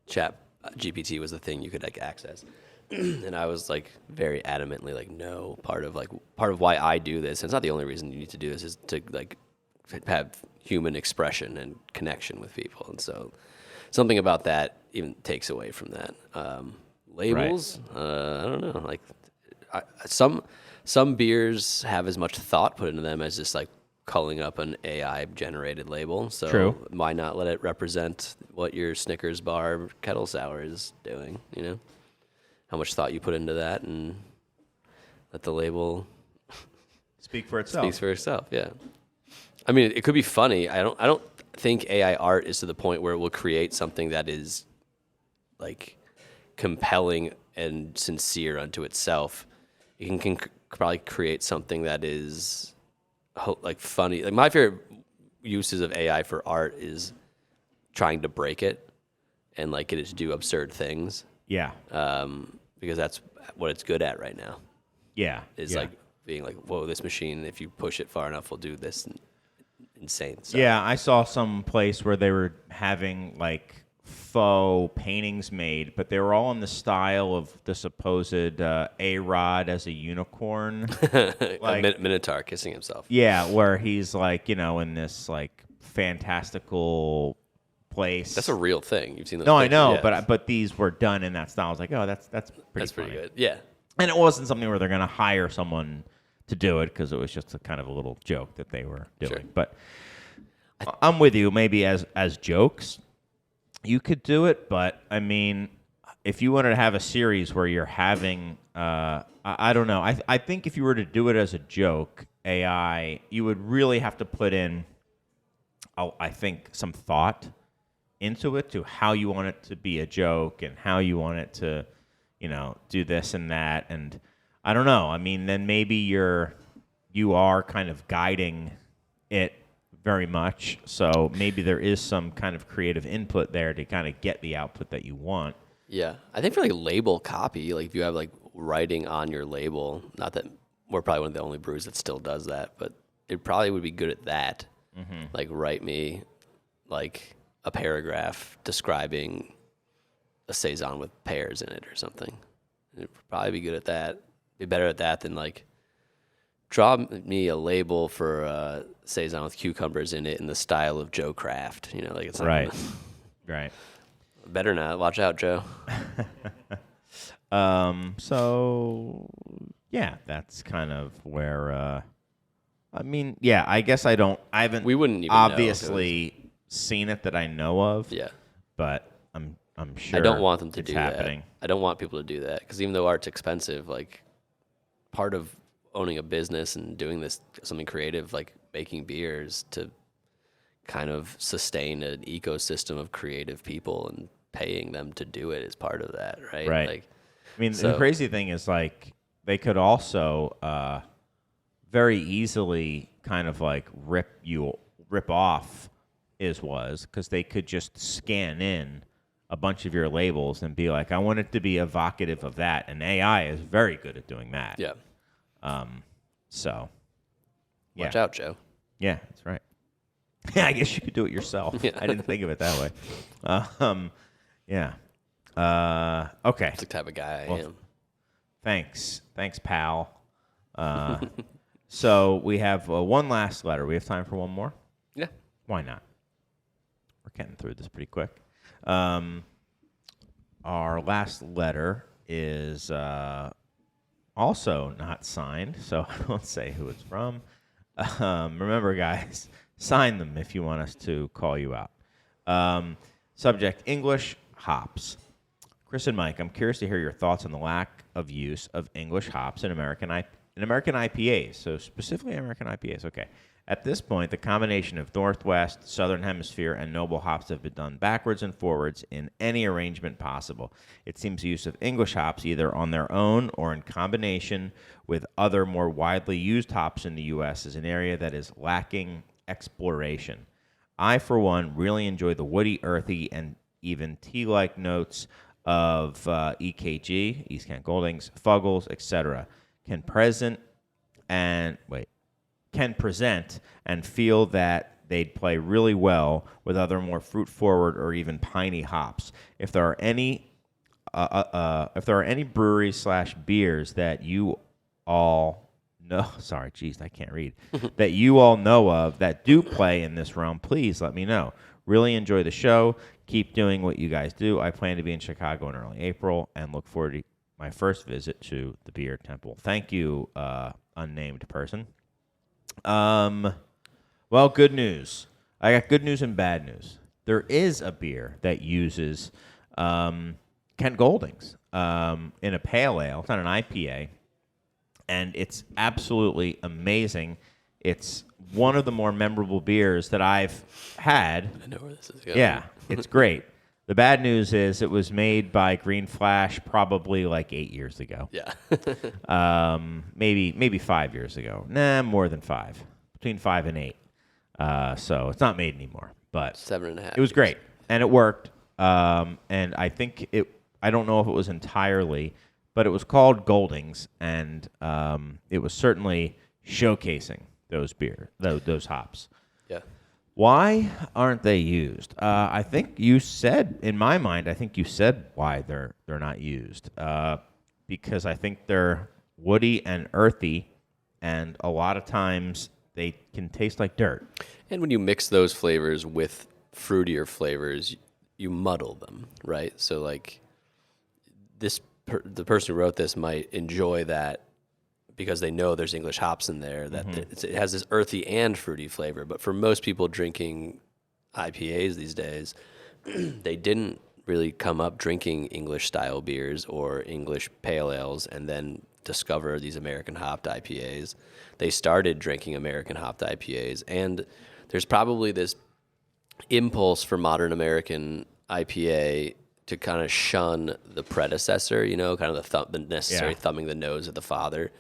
Chat GPT was the thing you could like access. And I was like very adamantly like, no. Part of why I do this, and it's not the only reason you need to do this, is to like have human expression and connection with people. And so something about that even takes away from that. Labels, I don't know. Like some beers have as much thought put into them as just like calling up an AI generated label. So True. Why not let it represent what your Snickers bar kettle sour is doing? You know, how much thought you put into that, and let the label Speak for itself. speaks for itself. Yeah. I mean, it could be funny. I don't think AI art is to the point where it will create something that is like compelling and sincere unto itself. It can probably create something that is like funny. Like my favorite uses of AI for art is trying to break it and like get it to do absurd things. Yeah. Because that's what it's good at right now. Yeah. Is yeah. like being like, whoa, this machine, if you push it far enough, will do this insane stuff. Yeah, I saw some place where they were having like faux paintings made, but they were all in the style of the supposed A-Rod as a unicorn. A Minotaur kissing himself. Yeah, where he's like, in this like fantastical place. That's a real thing. You've seen those No, I pictures? know, Yeah. but these were done in that style. I was like, oh, that's pretty That's pretty funny. good. Yeah. And it wasn't something where they're going to hire someone to do it because it was just a kind of a little joke that they were doing. Sure. But I'm with you. Maybe as jokes, you could do it. But I mean, if you wanted to have a series where you're having, I don't know. I think if you were to do it as a joke, AI, you would really have to put in, I think, some thought into it to how you want it to be a joke and how you want it to, do this and that. And I don't know. I mean, then maybe you are kind of guiding it very much. So maybe there is some kind of creative input there to kind of get the output that you want. Yeah. I think for like label copy, like if you have like writing on your label, not that we're probably one of the only breweries that still does that, but it probably would be good at that. Mm-hmm. Like write me like a paragraph describing a Saison with pears in it or something. It'd probably be good at that. Be better at that than like draw me a label for Saison with cucumbers in it in the style of Joe Kraft. Like it's not Right. gonna- Right. Better not. Watch out, Joe. So yeah, that's kind of where, I mean, yeah, I guess I haven't We wouldn't even know if it obviously seen it that I know of. Yeah. But I'm sure I don't want them to it's do happening. that. I don't want people to do that because even though art's expensive, like part of owning a business and doing this something creative, like making beers, to kind of sustain an ecosystem of creative people and paying them to do it is part of that, right? Right. Like, I mean, the so- crazy thing is like they could also very easily kind of like rip off because they could just scan in a bunch of your labels and be like, I want it to be evocative of that, and AI is very good at doing that. yeah. So, yeah, Watch out, Joe. yeah, that's right. Yeah, I guess you could do it yourself. Yeah. I didn't think of it that way. Yeah. Okay. That's the type of guy I Well, am. Thanks, pal. So we have one last letter. We have time for one more? Yeah. Why not? We're getting through this pretty quick. Our last letter is also not signed, so I won't say who it's from. Remember, guys, sign them if you want us to call you out. Subject, English hops. Chris and Mike, I'm curious to hear your thoughts on the lack of use of English hops in American IPAs. So specifically American IPAs. Okay. At this point, the combination of Northwest, Southern Hemisphere, and noble hops have been done backwards and forwards in any arrangement possible. It seems the use of English hops, either on their own or in combination with other more widely used hops in the U.S., is an area that is lacking exploration. I, for one, really enjoy the woody, earthy, and even tea-like notes of EKG, East Kent Goldings, Fuggles, etc. Can present and feel that they'd play really well with other more fruit-forward or even piney hops. If there are any breweries / beers that you all know, that you all know of that do play in this realm, please let me know. Really enjoy the show. Keep doing what you guys do. I plan to be in Chicago in early April and look forward to my first visit to the Beer Temple. Thank you, unnamed person. Well, good news. I got good news and bad news. There is a beer that uses Kent Goldings in a pale ale. It's not an IPA, and it's absolutely amazing. It's one of the more memorable beers that I've had. I know where this is going. Yeah, it's great. The bad news is it was made by Green Flash probably like 8 years ago. Yeah. Maybe 5 years ago. Nah, more than 5. Between 5 and 8. So it's not made anymore. But 7.5. it was great, and it worked. And I think I don't know if it was entirely, but it was called Goldings, and it was certainly showcasing those hops. Yeah. Why aren't they used? I think you said, in my mind, I think you said why they're not used. Because I think they're woody and earthy, and a lot of times they can taste like dirt. And when you mix those flavors with fruitier flavors, you muddle them, right? So like the person who wrote this might enjoy that because they know there's English hops in there, that it has this earthy and fruity flavor. But for most people drinking IPAs these days, they didn't really come up drinking English style beers or English pale ales and then discover these American hopped IPAs. They started drinking American hopped IPAs, and there's probably this impulse for modern American IPA to kind of shun the predecessor, kind of the necessary thumbing the nose of the father.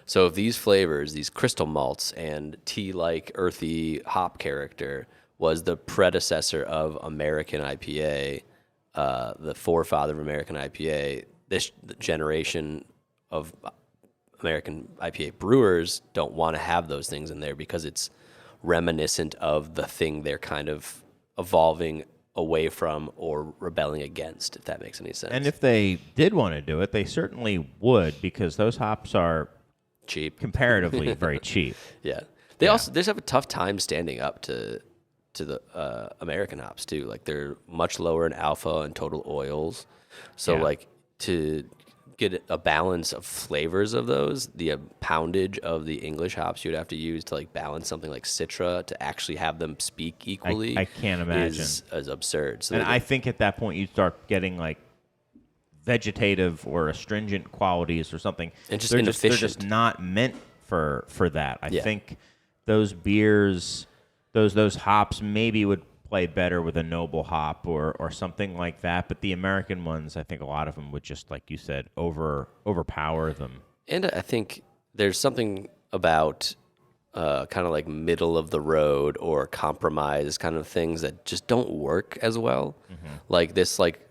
So if these flavors, these crystal malts and tea-like earthy hop character was the predecessor of American IPA, the forefather of American IPA, this generation of American IPA brewers don't want to have those things in there because it's reminiscent of the thing they're kind of evolving away from or rebelling against, if that makes any sense. And if they did want to do it, they certainly would, because those hops are cheap, comparatively very cheap. Yeah. They also have a tough time standing up to the American hops too. Like they're much lower in alpha and total oils. So like to get a balance of flavors of those, the poundage of the English hops you would have to use to like balance something like Citra to actually have them speak equally. I can't imagine. Is absurd. So and I think at that point you start getting like vegetative or astringent qualities or something. And just they're inefficient. They're just not meant for that. I think those beers, those hops maybe would play better with a noble hop or something like that. But the American ones, I think a lot of them would just, like you said, overpower them. And I think there's something about kind of like middle of the road or compromise kind of things that just don't work as well. Like this like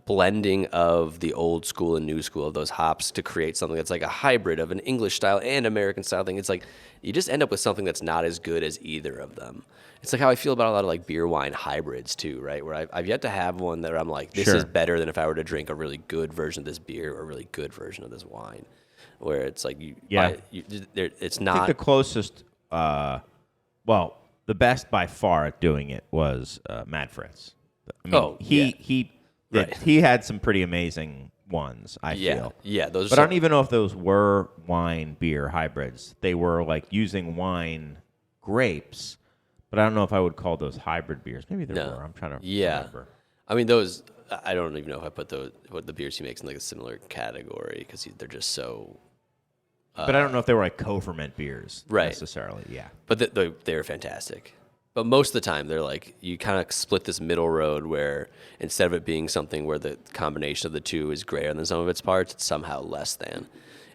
blending of the old school and new school of those hops to create something that's like a hybrid of an English style and American style thing. It's like you just end up with something that's not as good as either of them. It's like how I feel about a lot of like beer wine hybrids too, right? Where I've yet to have one that I'm like, this is better than if I were to drink a really good version of this beer or a really good version of this wine. Where it's like it's not. I think the closest, the best by far at doing it was Mad Fritz. I mean, he had some pretty amazing ones, I feel. Yeah, those. But I don't even know if those were wine beer hybrids. They were like using wine grapes, but I don't know if I would call those hybrid beers. Maybe they were. I'm trying to remember. I mean, those. I don't even know if I put the beers he makes in like a similar category because they're just so. But I don't know if they were like co-ferment beers necessarily. Yeah. But they're fantastic. But most of the time, they're like, you kind of split this middle road where instead of it being something where the combination of the two is greater than some of its parts, it's somehow less than.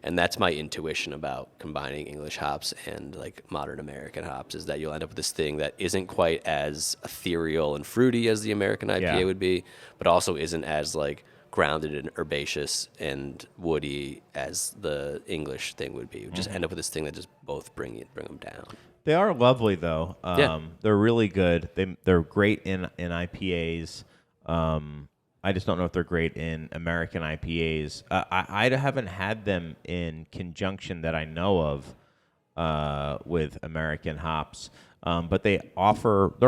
And that's my intuition about combining English hops and like modern American hops, is that you'll end up with this thing that isn't quite as ethereal and fruity as the American IPA would be, but also isn't as like grounded and herbaceous and woody as the English thing would be. You just end up with this thing that just both bring them down. They are lovely, though. They're really good. They're great in IPAs. I just don't know if they're great in American IPAs. I haven't had them in conjunction that I know of with American hops, but they're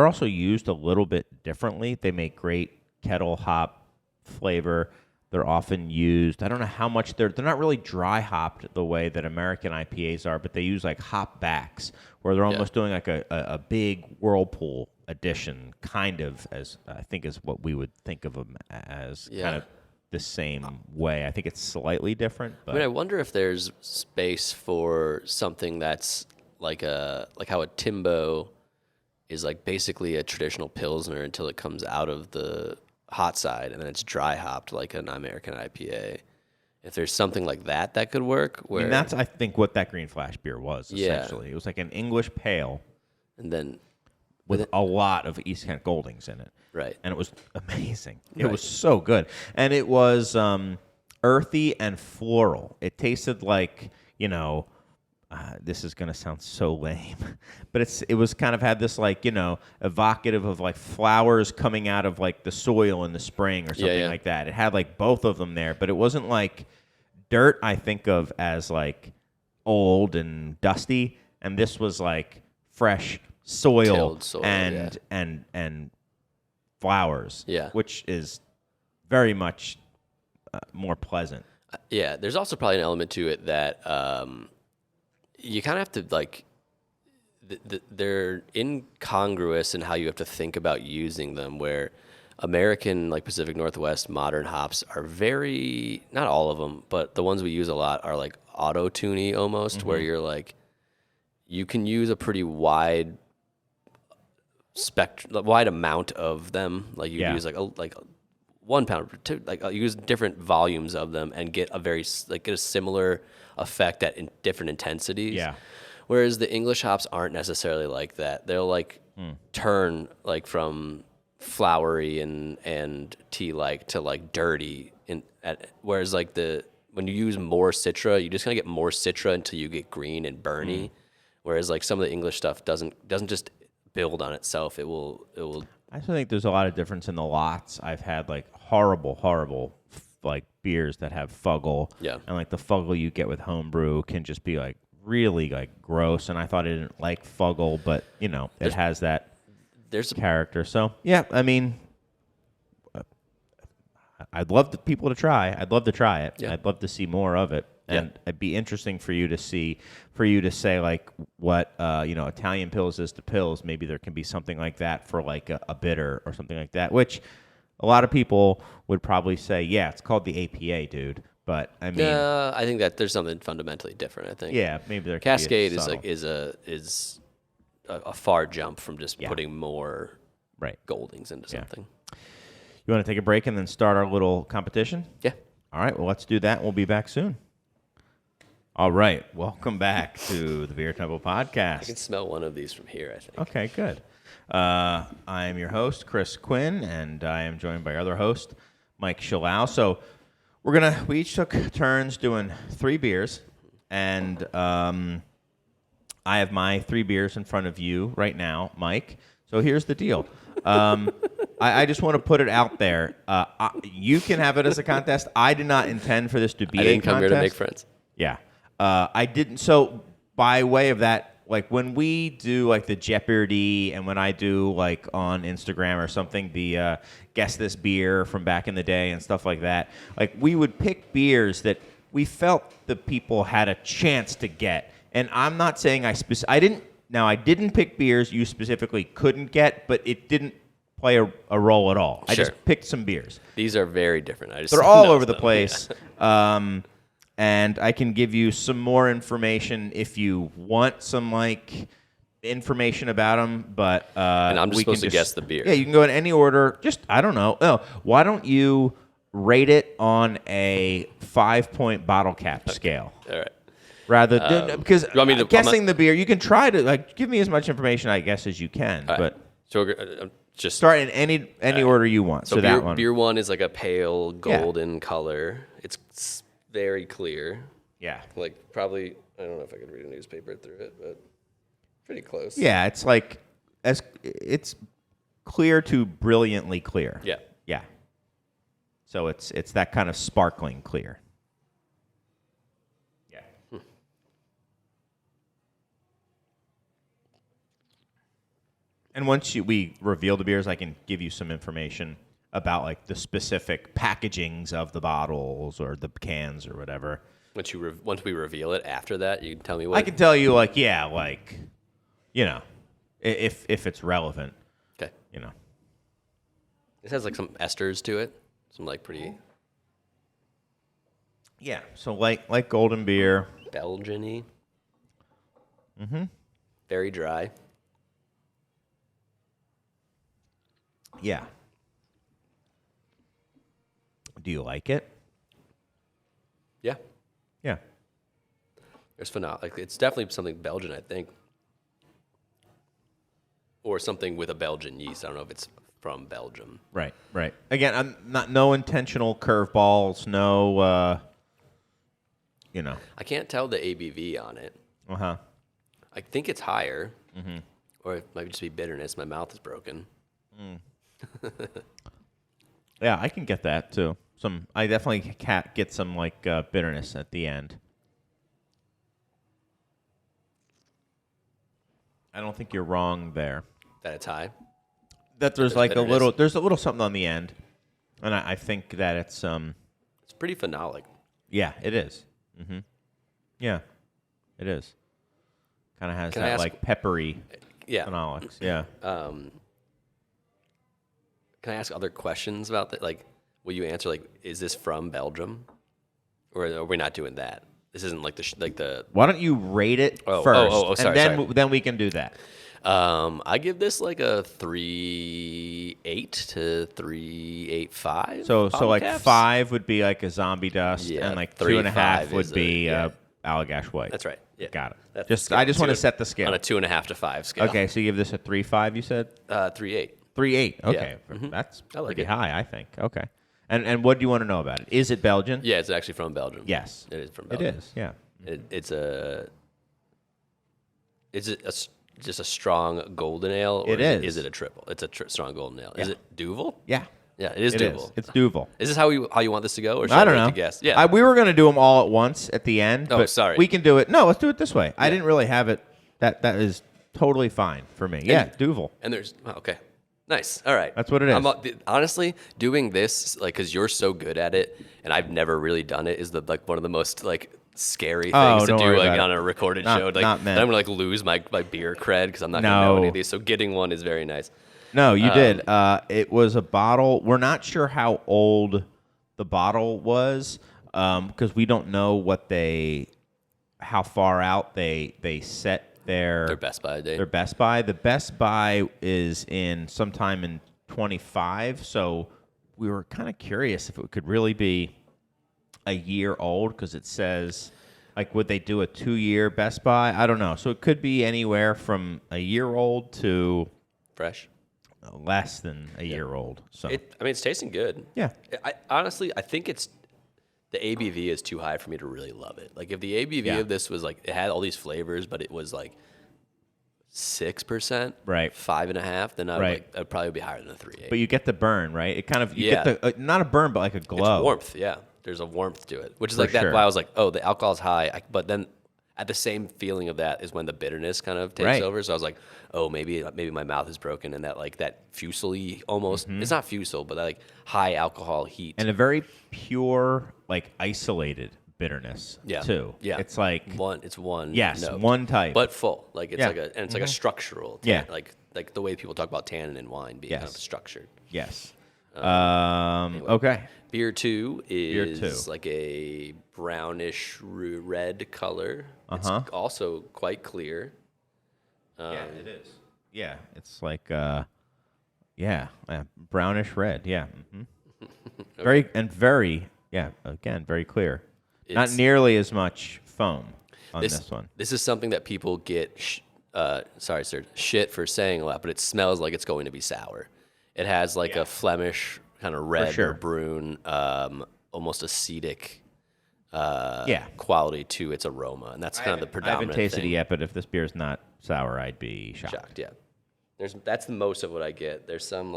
also used a little bit differently. They make great kettle hop flavor. They're often used. I don't know how much they're not really dry hopped the way that American IPAs are, but they use like hop backs where they're almost doing like a big whirlpool addition, kind of, as I think is what we would think of them as, kind of the same way. I think it's slightly different. But I wonder if there's space for something that's like how a Timbo is like basically a traditional Pilsner until it comes out of the hot side and then it's dry hopped like an American IPA. If there's something like that could work, where that's I think what that Green Flash beer was essentially. It was like an English pale, and then with a lot of East Kent Goldings in it, right? And it was amazing. It was so good, and it was earthy and floral. It tasted like this is gonna sound so lame, but it was kind of had this like evocative of like flowers coming out of like the soil in the spring or something yeah. like that. It had like both of them there, but it wasn't like dirt. I think of as like old and dusty, and this was like fresh soil, Tilled soil, and flowers. Yeah. Which is very much more pleasant. Yeah, there's also probably an element to it that you kind of have to like. They're incongruous in how you have to think about using them. Where American, like Pacific Northwest modern hops are very, not all of them, but the ones we use a lot are like auto-tuney almost, where you're like, you can use a pretty wide wide amount of them. Like you use like 1 pound, you use different volumes of them and get get a similar effect in different intensities. Yeah. Whereas the English hops aren't necessarily like that. They'll like turn like from flowery and tea-like to like dirty. Whereas like when you use more Citra, you just kind of get more Citra until you get green and burny. Whereas like some of the English stuff doesn't just build on itself. It will. I also think there's a lot of difference in the lots. I've had like horrible like beers that have fuggle. Yeah. And like the fuggle you get with homebrew can just be like really like gross. And I thought I didn't like fuggle, but it has that character. So yeah, I mean, I'd love people to try. I'd love to try it. Yeah. I'd love to see more of it. And it'd be interesting for you to say like what Italian Pils is to Pils. Maybe there can be something like that for like a bitter or something like that, which a lot of people would probably say, yeah, it's called the APA, dude. But I mean, I think that there's something fundamentally different. I think. Yeah, maybe there. Cascade is a far jump from just putting more Goldings into something. You want to take a break and then start our little competition? Yeah. All right. Well, let's do that. We'll be back soon. All right. Welcome back to the Beer Temple Podcast. I can smell one of these from here, I think. Okay, good. I am your host, Chris Quinn, and I am joined by our other host, Mike Shalal. So we each took turns doing 3 beers, and I have my 3 beers in front of you right now, Mike. So here's the deal. I just want to put it out there. You can have it as a contest. I did not intend for this to be a contest. I didn't come here to make friends. Yeah. I didn't. So by way of that, like when we do like the Jeopardy and when I do like on Instagram or something, the guess this beer from back in the day and stuff like that, like we would pick beers that we felt the people had a chance to get. And I'm not saying I didn't pick beers you specifically couldn't get, but it didn't play a role at all. I just picked some beers. These are very different. They're all over the place. Yeah. And I can give you some more information if you want some like information about them. But and I'm just supposed to guess the beer. Yeah, you can go in any order. Just I don't know. Oh, why don't you rate it on a 5-point bottle cap scale? All right. Rather than because guessing the beer, you can try to like give me as much information I guess as you can. Right. But so just start in any order you want. So that one. Beer 1 is like a pale golden color. It's very clear. Yeah. Like probably, I don't know if I could read a newspaper through it, but pretty close. Yeah, it's like it's clear to brilliantly clear. Yeah. Yeah. So it's that kind of sparkling clear. Yeah. And once we reveal the beers, I can give you some information about like the specific packagings of the bottles or the cans or whatever. Once we reveal it, after that, you can tell me what. I can tell you if it's relevant. Okay. It has like some esters to it, some like pretty. Yeah. So like golden beer. Belgian-y. Mm-hmm. Very dry. Yeah. Do you like it? Yeah. Yeah. It's phenomenal. Like it's definitely something Belgian, I think, or something with a Belgian yeast. I don't know if it's from Belgium. Right. Again, I'm no intentional curveballs. No. I can't tell the ABV on it. Uh-huh. I think it's higher, or it might just be bitterness. My mouth is broken. Yeah, I can get that too. I definitely get some like bitterness at the end. I don't think you're wrong there. That it's high. That there's There's like bitterness. there's a little something on the end, and I think that it's It's pretty phenolic. yeah, it is. Yeah, it is. Kind of has Can I that ask- like peppery Yeah. phenolics. Yeah. Can I ask other questions about that? Like, will you answer like, is this from Belgium, or are we not doing that? This isn't like the. Why don't you rate it Oh, first, sorry, and then sorry. then we can do that. I give this like a 3.8 to 3.85. So bottle like caps. 5 would be like a zombie dust, Yeah, and like 3.5 2.5 would is be yeah. Allagash White. That's right. Yeah. Got it. That's the I just scale. want to set the scale. On a 2.5 to 5 scale. Okay, so you give this a 3.5. You said 3.8. 3.8. Okay, Mhm. that's I like pretty it. high, I think. Okay, and what do you want to know about it? Is it Belgian? Yeah, it's actually from Belgium. Yes, It is from it Belgium. is. Yeah. Just a strong golden ale? Or It is is. it a triple? It's a strong golden ale. Is Yeah. it Duvel? Yeah. Yeah, it is It Duvel. is. It's Duvel. Is this how you want this to go, or should I don't wait know. to guess? Yeah. We were going to do them all at once at the end. Oh, but sorry. We can do it. No, let's do it this way. I didn't really have it. That is totally fine for me. Yeah, Duvel. And there's okay, nice. All right, That's what it is. Honestly, doing this like because you're so good at it, and I've never really done it, is one of the most like scary Oh, things to don't do worry like about on it. a recorded Not- show. Like not meant. I'm gonna like lose my beer cred because I'm not gonna know No. any of these. So getting one is very nice. No, you did. It was a bottle. We're not sure how old the bottle was because we don't know how far out they set Their Best Buy day. Their Best Buy. The Best Buy is in sometime in 25. So we were kind of curious if it could really be a year old because it says, like, would they do a 2-year Best Buy? I don't know. So it could be anywhere from a year old to Fresh. less than a year old. So It's tasting good. yeah, Honestly, I think the ABV is too high for me to really love it. Like if the ABV Yeah. of this was like it had all these flavors, but it was like 6%, Right. 5.5, then Right. I'd probably be higher than a 3.8. but you get the burn, right? It kind of you Yeah. get the not a burn, but like a glow. It's warmth, yeah. There's a warmth to it, which is For like that. sure. Why I was like, oh, the alcohol's high, but then at the same feeling of that is when the bitterness kind of takes Right. over. So I was like, oh, maybe my mouth is broken, and that like that fusel-y almost. It's not fusel, but that like high alcohol heat. And a very pure, like isolated bitterness. Yeah. Too. Yeah. It's like It's one. yes, note. one type. but full. Like it's Yeah. like it's like a structural. Yeah. Like the way people talk about tannin in wine being kind of Yes. structured. yes. Okay. Beer 2 Beer is 2. like a brownish red color. Uh-huh. It's also quite clear. Yeah, it is. Yeah, it's like brownish red. Yeah. Very again very clear. Not It's- nearly as much foam on this one. This is something that people get, sorry, sir, shit for saying a lot, but it smells like it's going to be sour. It has like a Flemish kind of red sure. or brune, almost acetic Yeah. quality to its aroma, and that's kind of the I predominant haven't tasted thing. it yet, but if this beer is not sour, I'd be shocked. Shocked, yeah. That's the most of what I get. There's some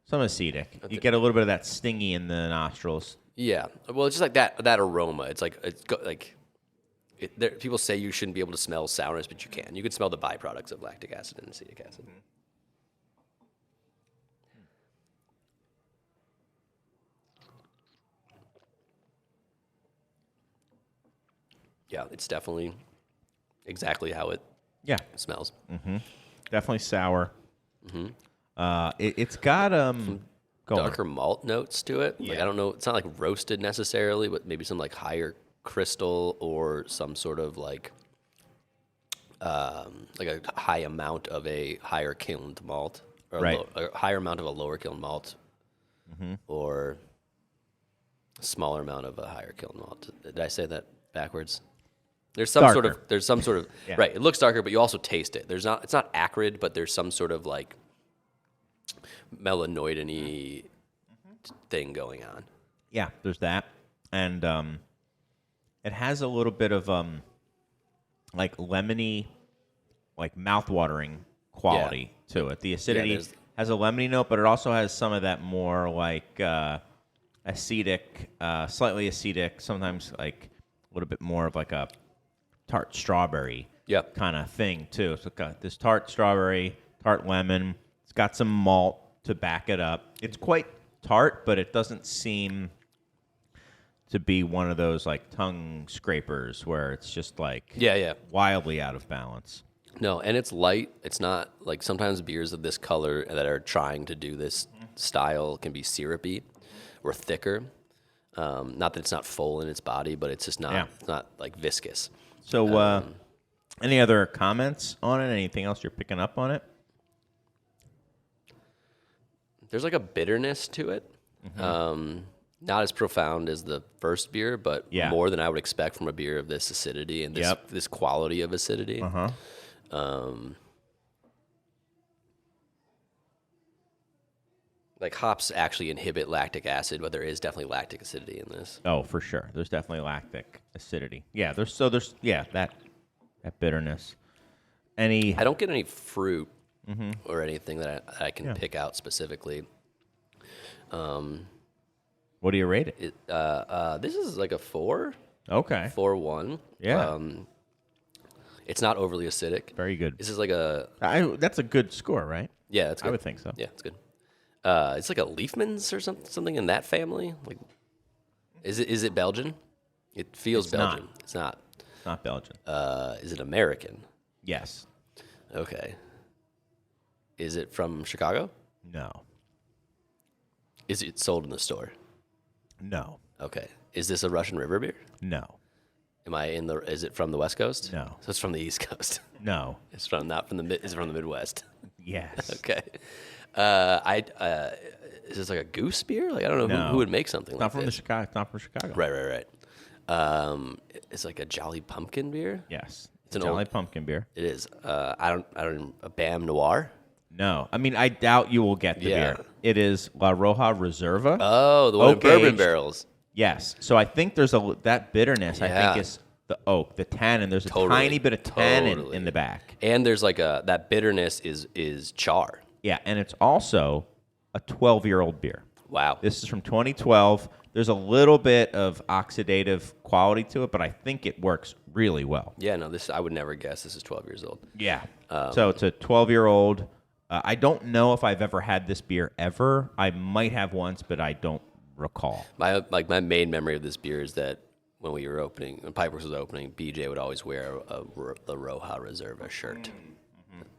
Some acetic. You get a little bit of that stingy in the nostrils. yeah. Well, it's just like that aroma. It's like people say you shouldn't be able to smell sourness, but you can. You can smell the byproducts of lactic acid and acetic acid. Yeah, it's definitely exactly how it Yeah, smells. definitely sour. It's got go on. Darker malt notes to it. Like Yeah. I don't know, it's not like roasted necessarily, but maybe some like higher crystal or some sort of like a high amount of a higher kilned malt, or Right. a higher amount of a lower kiln malt, or a smaller amount of a higher kiln malt. Did I say that backwards? There's some sort Darker. of Yeah. right. It looks darker, but you also taste it. It's not acrid, but there's some sort of like melanoid-y thing going on. Yeah, there's that, and it has a little bit of like lemony, like mouth-watering quality to it. The acidity there's- has a lemony note, but it also has some of that more like acetic, slightly acetic, sometimes like a little bit more of like a tart strawberry Yep. kind of thing too. So it's got this tart strawberry, tart lemon. It's got some malt to back it up. It's quite tart, but it doesn't seem to be one of those like tongue scrapers where it's just like Yeah. wildly out of balance. No, and it's light. It's not like sometimes beers of this color that are trying to do this style can be syrupy or thicker. Not that it's not full in its body, but it's just not. Yeah. It's not like viscous. So, any other comments on it? Anything else you're picking up on it? There's like a bitterness to it. Not as profound as the first beer, but Yeah. more than I would expect from a beer of this acidity and this Yep. this quality of acidity. Like hops actually inhibit lactic acid, but there is definitely lactic acidity in this. Oh, for sure. There's definitely lactic acidity. Yeah, there's that bitterness. Any I don't get any fruit or anything that I can pick out specifically. what do you rate it? This is like a 4, Okay. 4-1. Yeah. It's not overly acidic. Very good. This is like a That's a good score, right? yeah. It's good. I would think so. Yeah, it's good. It's like a Leafmans or something in that family. Like, is it Belgian? It feels It's not. Belgian. It's not. It's not Belgian. Is it American? Yes. Okay. Is it from Chicago? No. Is it sold in the store? No. Okay. Is this a Russian River beer? No. Is it from the West Coast? No. So it's from the East Coast. No. It's from not from the it's from the Midwest. Yes. Okay. Is this like a goose beer? Like I don't know No. who would make something It's like not from this. Chicago. It's not from Chicago. Right. It's like a Jolly Pumpkin beer. Yes. It's an Jolly old- pumpkin beer. It is. A Bam Noir. No. I mean, I doubt you will get the Yeah. beer. It is La Roja Reserva. Oh, the one in Oak bourbon aged. barrels. Yes. So I think there's that bitterness. I Yeah. think is the oak, the tannin. There's a Totally. tiny bit of tannin Totally. in the back. And there's like that bitterness is char. Yeah, and it's also a 12-year-old beer. Wow. This is from 2012. There's a little bit of oxidative quality to it, but I think it works really well. Yeah, no, I would never guess this is 12 years old. Yeah. So it's a 12-year-old. I don't know if I've ever had this beer ever. I might have once, but I don't recall. My main memory of this beer is that when Pipeworks was opening, BJ would always wear the Roja Reserva shirt.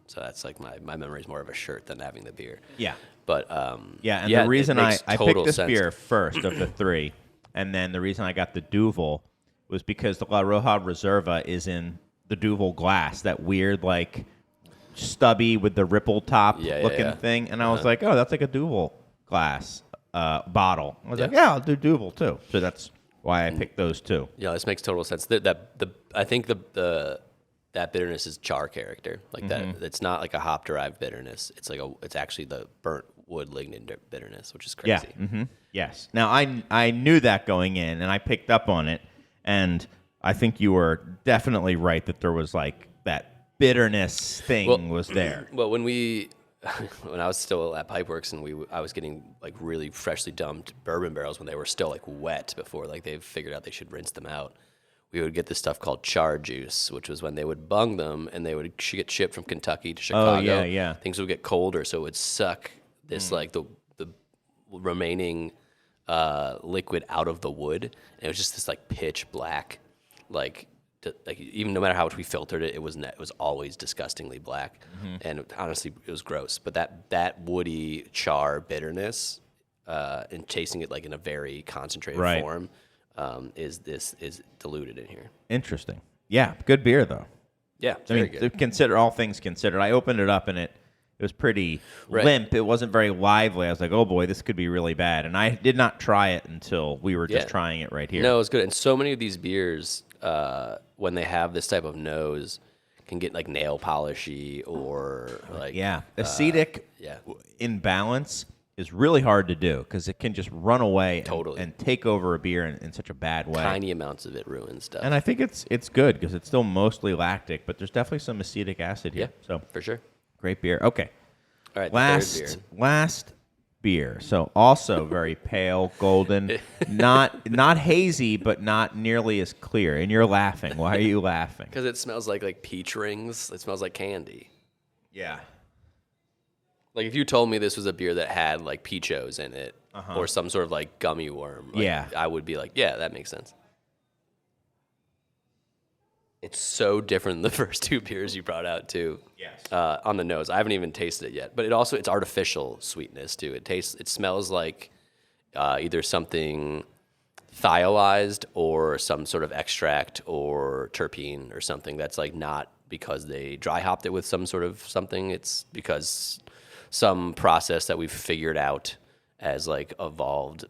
So that's like my memory is more of a shirt than having the beer. Yeah. But Yeah, and yeah, the reason it I makes picked total this sense. beer first of the three, and then the reason I got the Duvel was because the La Roja Reserva is in the Duvel glass, that weird, like, stubby with the ripple top Yeah, looking yeah. thing. And I was like, oh, that's like a Duvel glass bottle. I was like, Yeah. yeah, I'll do Duvel too. So that's why I picked those two. Yeah, this makes total sense. I think that bitterness is char character. Like that, it's not like a hop derived bitterness. It's actually the burnt wood lignin bitterness, which is Yeah. crazy. Yes. Now, I knew that going in, and I picked up on it, and I think you were definitely right that there was like that bitterness thing was there. Well, when I was still at Pipeworks and I was getting like really freshly dumped bourbon barrels when they were still like wet before like they figured out they should rinse them out. We would get this stuff called char juice, which was when they would bung them and they would get shipped from Kentucky to Chicago. yeah. Things would get colder, so it would suck this like the remaining liquid out of the wood. And it was just this like pitch black, like even no matter how much we filtered it, it was always disgustingly black. And honestly, it was gross. But that woody char bitterness and chasing it like in a very concentrated Right. form. Is diluted in here. Interesting. Yeah, good beer though. Yeah, it's I very mean, good. consider all things considered. I opened it up and it was pretty Right. limp. It wasn't very lively. I was like, oh boy, this could be really bad. And I did not try it until we were just Yeah. trying it right here. No, it's good. And so many of these beers, when they have this type of nose, can get like nail polishy or like Yeah, acetic yeah. in balance is really hard to do because it can just run away Totally. and take over a beer in such a bad way. Tiny amounts of it ruin stuff. And I think it's good because it's still mostly lactic, but there's definitely some acetic acid here. Yeah, So for sure. great beer. Okay. All right, the third beer. Last beer. So also very pale, golden, not hazy, but not nearly as clear. And you're laughing. Why are you laughing? Because it smells like peach rings. It smells like candy. Yeah. Like if you told me this was a beer that had like Peachos in it or some sort of like gummy worm, like, Yeah. I would be like, yeah, that makes sense. It's so different than the first two beers you brought out too. Yes. On the nose, I haven't even tasted it yet, but it's artificial sweetness too. It smells like either something thiolized or some sort of extract or terpene or something that's like not because they dry hopped it with some sort of something. It's because some process that we've figured out as like evolved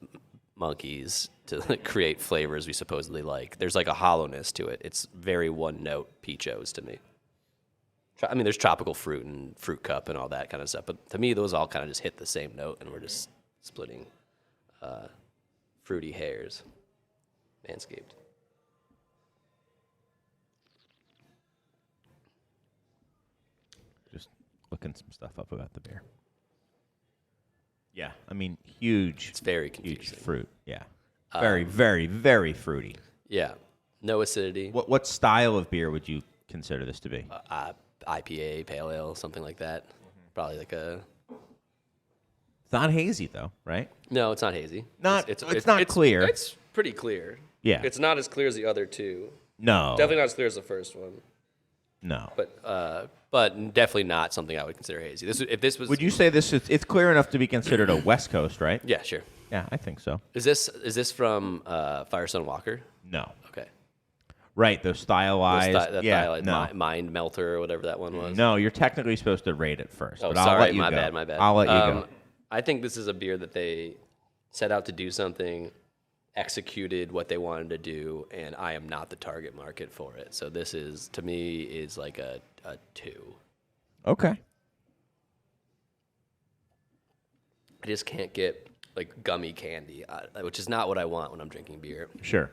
monkeys to like, create flavors we supposedly like. There's like a hollowness to it. It's very one note Peachos to me. I mean, there's tropical fruit and fruit cup and all that kind of stuff, but to me, those all kind of just hit the same note, and we're just splitting fruity hairs. Manscaped. Just looking some stuff up about the beer. Yeah, I mean, huge. It's very huge confusing. fruit. Yeah, very, very, very fruity. Yeah, no acidity. What style of beer would you consider this to be? IPA, pale ale, something like that. Probably like a. It's not hazy though, right? No, it's not hazy. It's not clear. It's pretty clear. Yeah. It's not as clear as the other two. No, Definitely not as clear as the first one. no. But definitely not something I would consider hazy. If this was. Would you say this is? It's clear enough to be considered a West Coast, right? Yeah, sure. Yeah, I think so. Is this from Firestone Walker? No, Okay. right? Those stylized. Mind Melter or whatever that one was. No, you're technically supposed to rate it first. Oh, but I'll sorry, let you my go. bad, my bad. I'll let you go. I think this is a beer that they set out to do something, executed what they wanted to do, and I am not the target market for it. So this is, to me, is like a 2. Okay. I just can't get like gummy candy, which is not what I want when I'm drinking beer. Sure.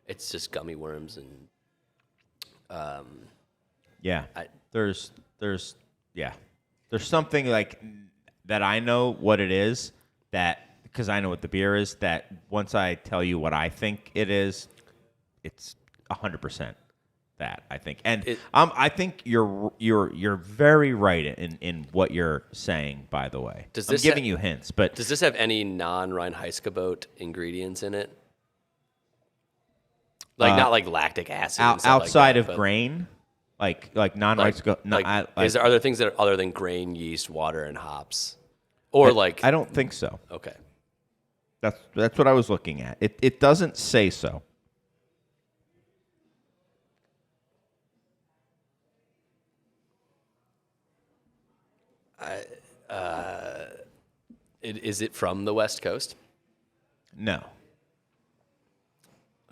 It's just gummy worms and Yeah. I- There's something like that. I know what it is because I know what the beer is. That once I tell you what I think it is, it's 100% that I think. And I think you're very right in what you're saying. By the way, I'm giving you hints, but does this have any non-Reinheitsgebot ingredients in it? Like not like lactic acid. and stuff outside like of that, but grain, like non-rice. are there things that are other than grain, yeast, water, and hops, or I don't think so. Okay. That's what I was looking at. It doesn't say so. Is it from the West Coast? No.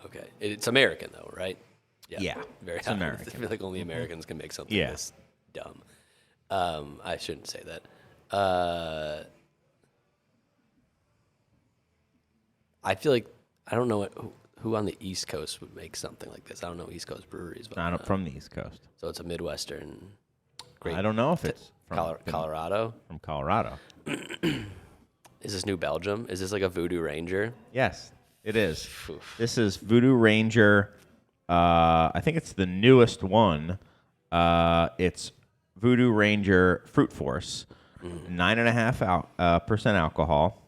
Okay. It's American, though, right? Yeah, Very it's I American. feel like only Americans can make something Yeah. this dumb. I shouldn't say that. I feel like I don't know who on the East Coast would make something like this. I don't know East Coast breweries, but Not from the East Coast. so it's a Midwestern. Great. I don't know if it's from Colorado. From Colorado. Is this New Belgium? Is this like a Voodoo Ranger? Yes, it is. This is Voodoo Ranger. I think it's the newest one. It's Voodoo Ranger Fruit Force, 9.5% alcohol.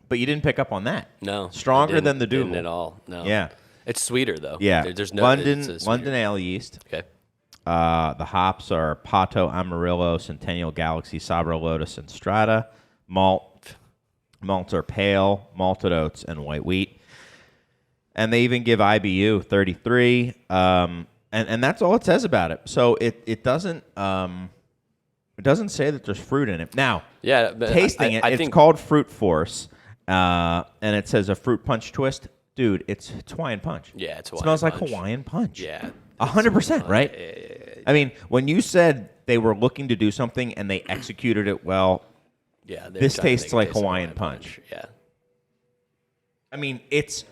But you didn't pick up on that. No. Stronger I didn't- than the didn't Dougal. at all. No. Yeah. It's sweeter though. Yeah. There's no London it's a sweeter- London ale yeast. Okay. The hops are Pato, Amarillo, Centennial, Galaxy, Sabro, Lotus, and Strata. Malts are pale, malted oats, and white wheat. And they even give IBU 33. And that's all it says about it. So it doesn't say that there's fruit in it. Now, Yeah, but tasting I it's think called Fruit Force, and it says a fruit punch twist. Dude, it's Hawaiian punch. Yeah, it's It smells Hawaiian like punch. Hawaiian punch. Yeah. 100%, right? I mean, when you said they were looking to do something and they executed it well, Yeah, they're This trying to tastes make it like taste Hawaiian Punch. Yeah. I mean, it's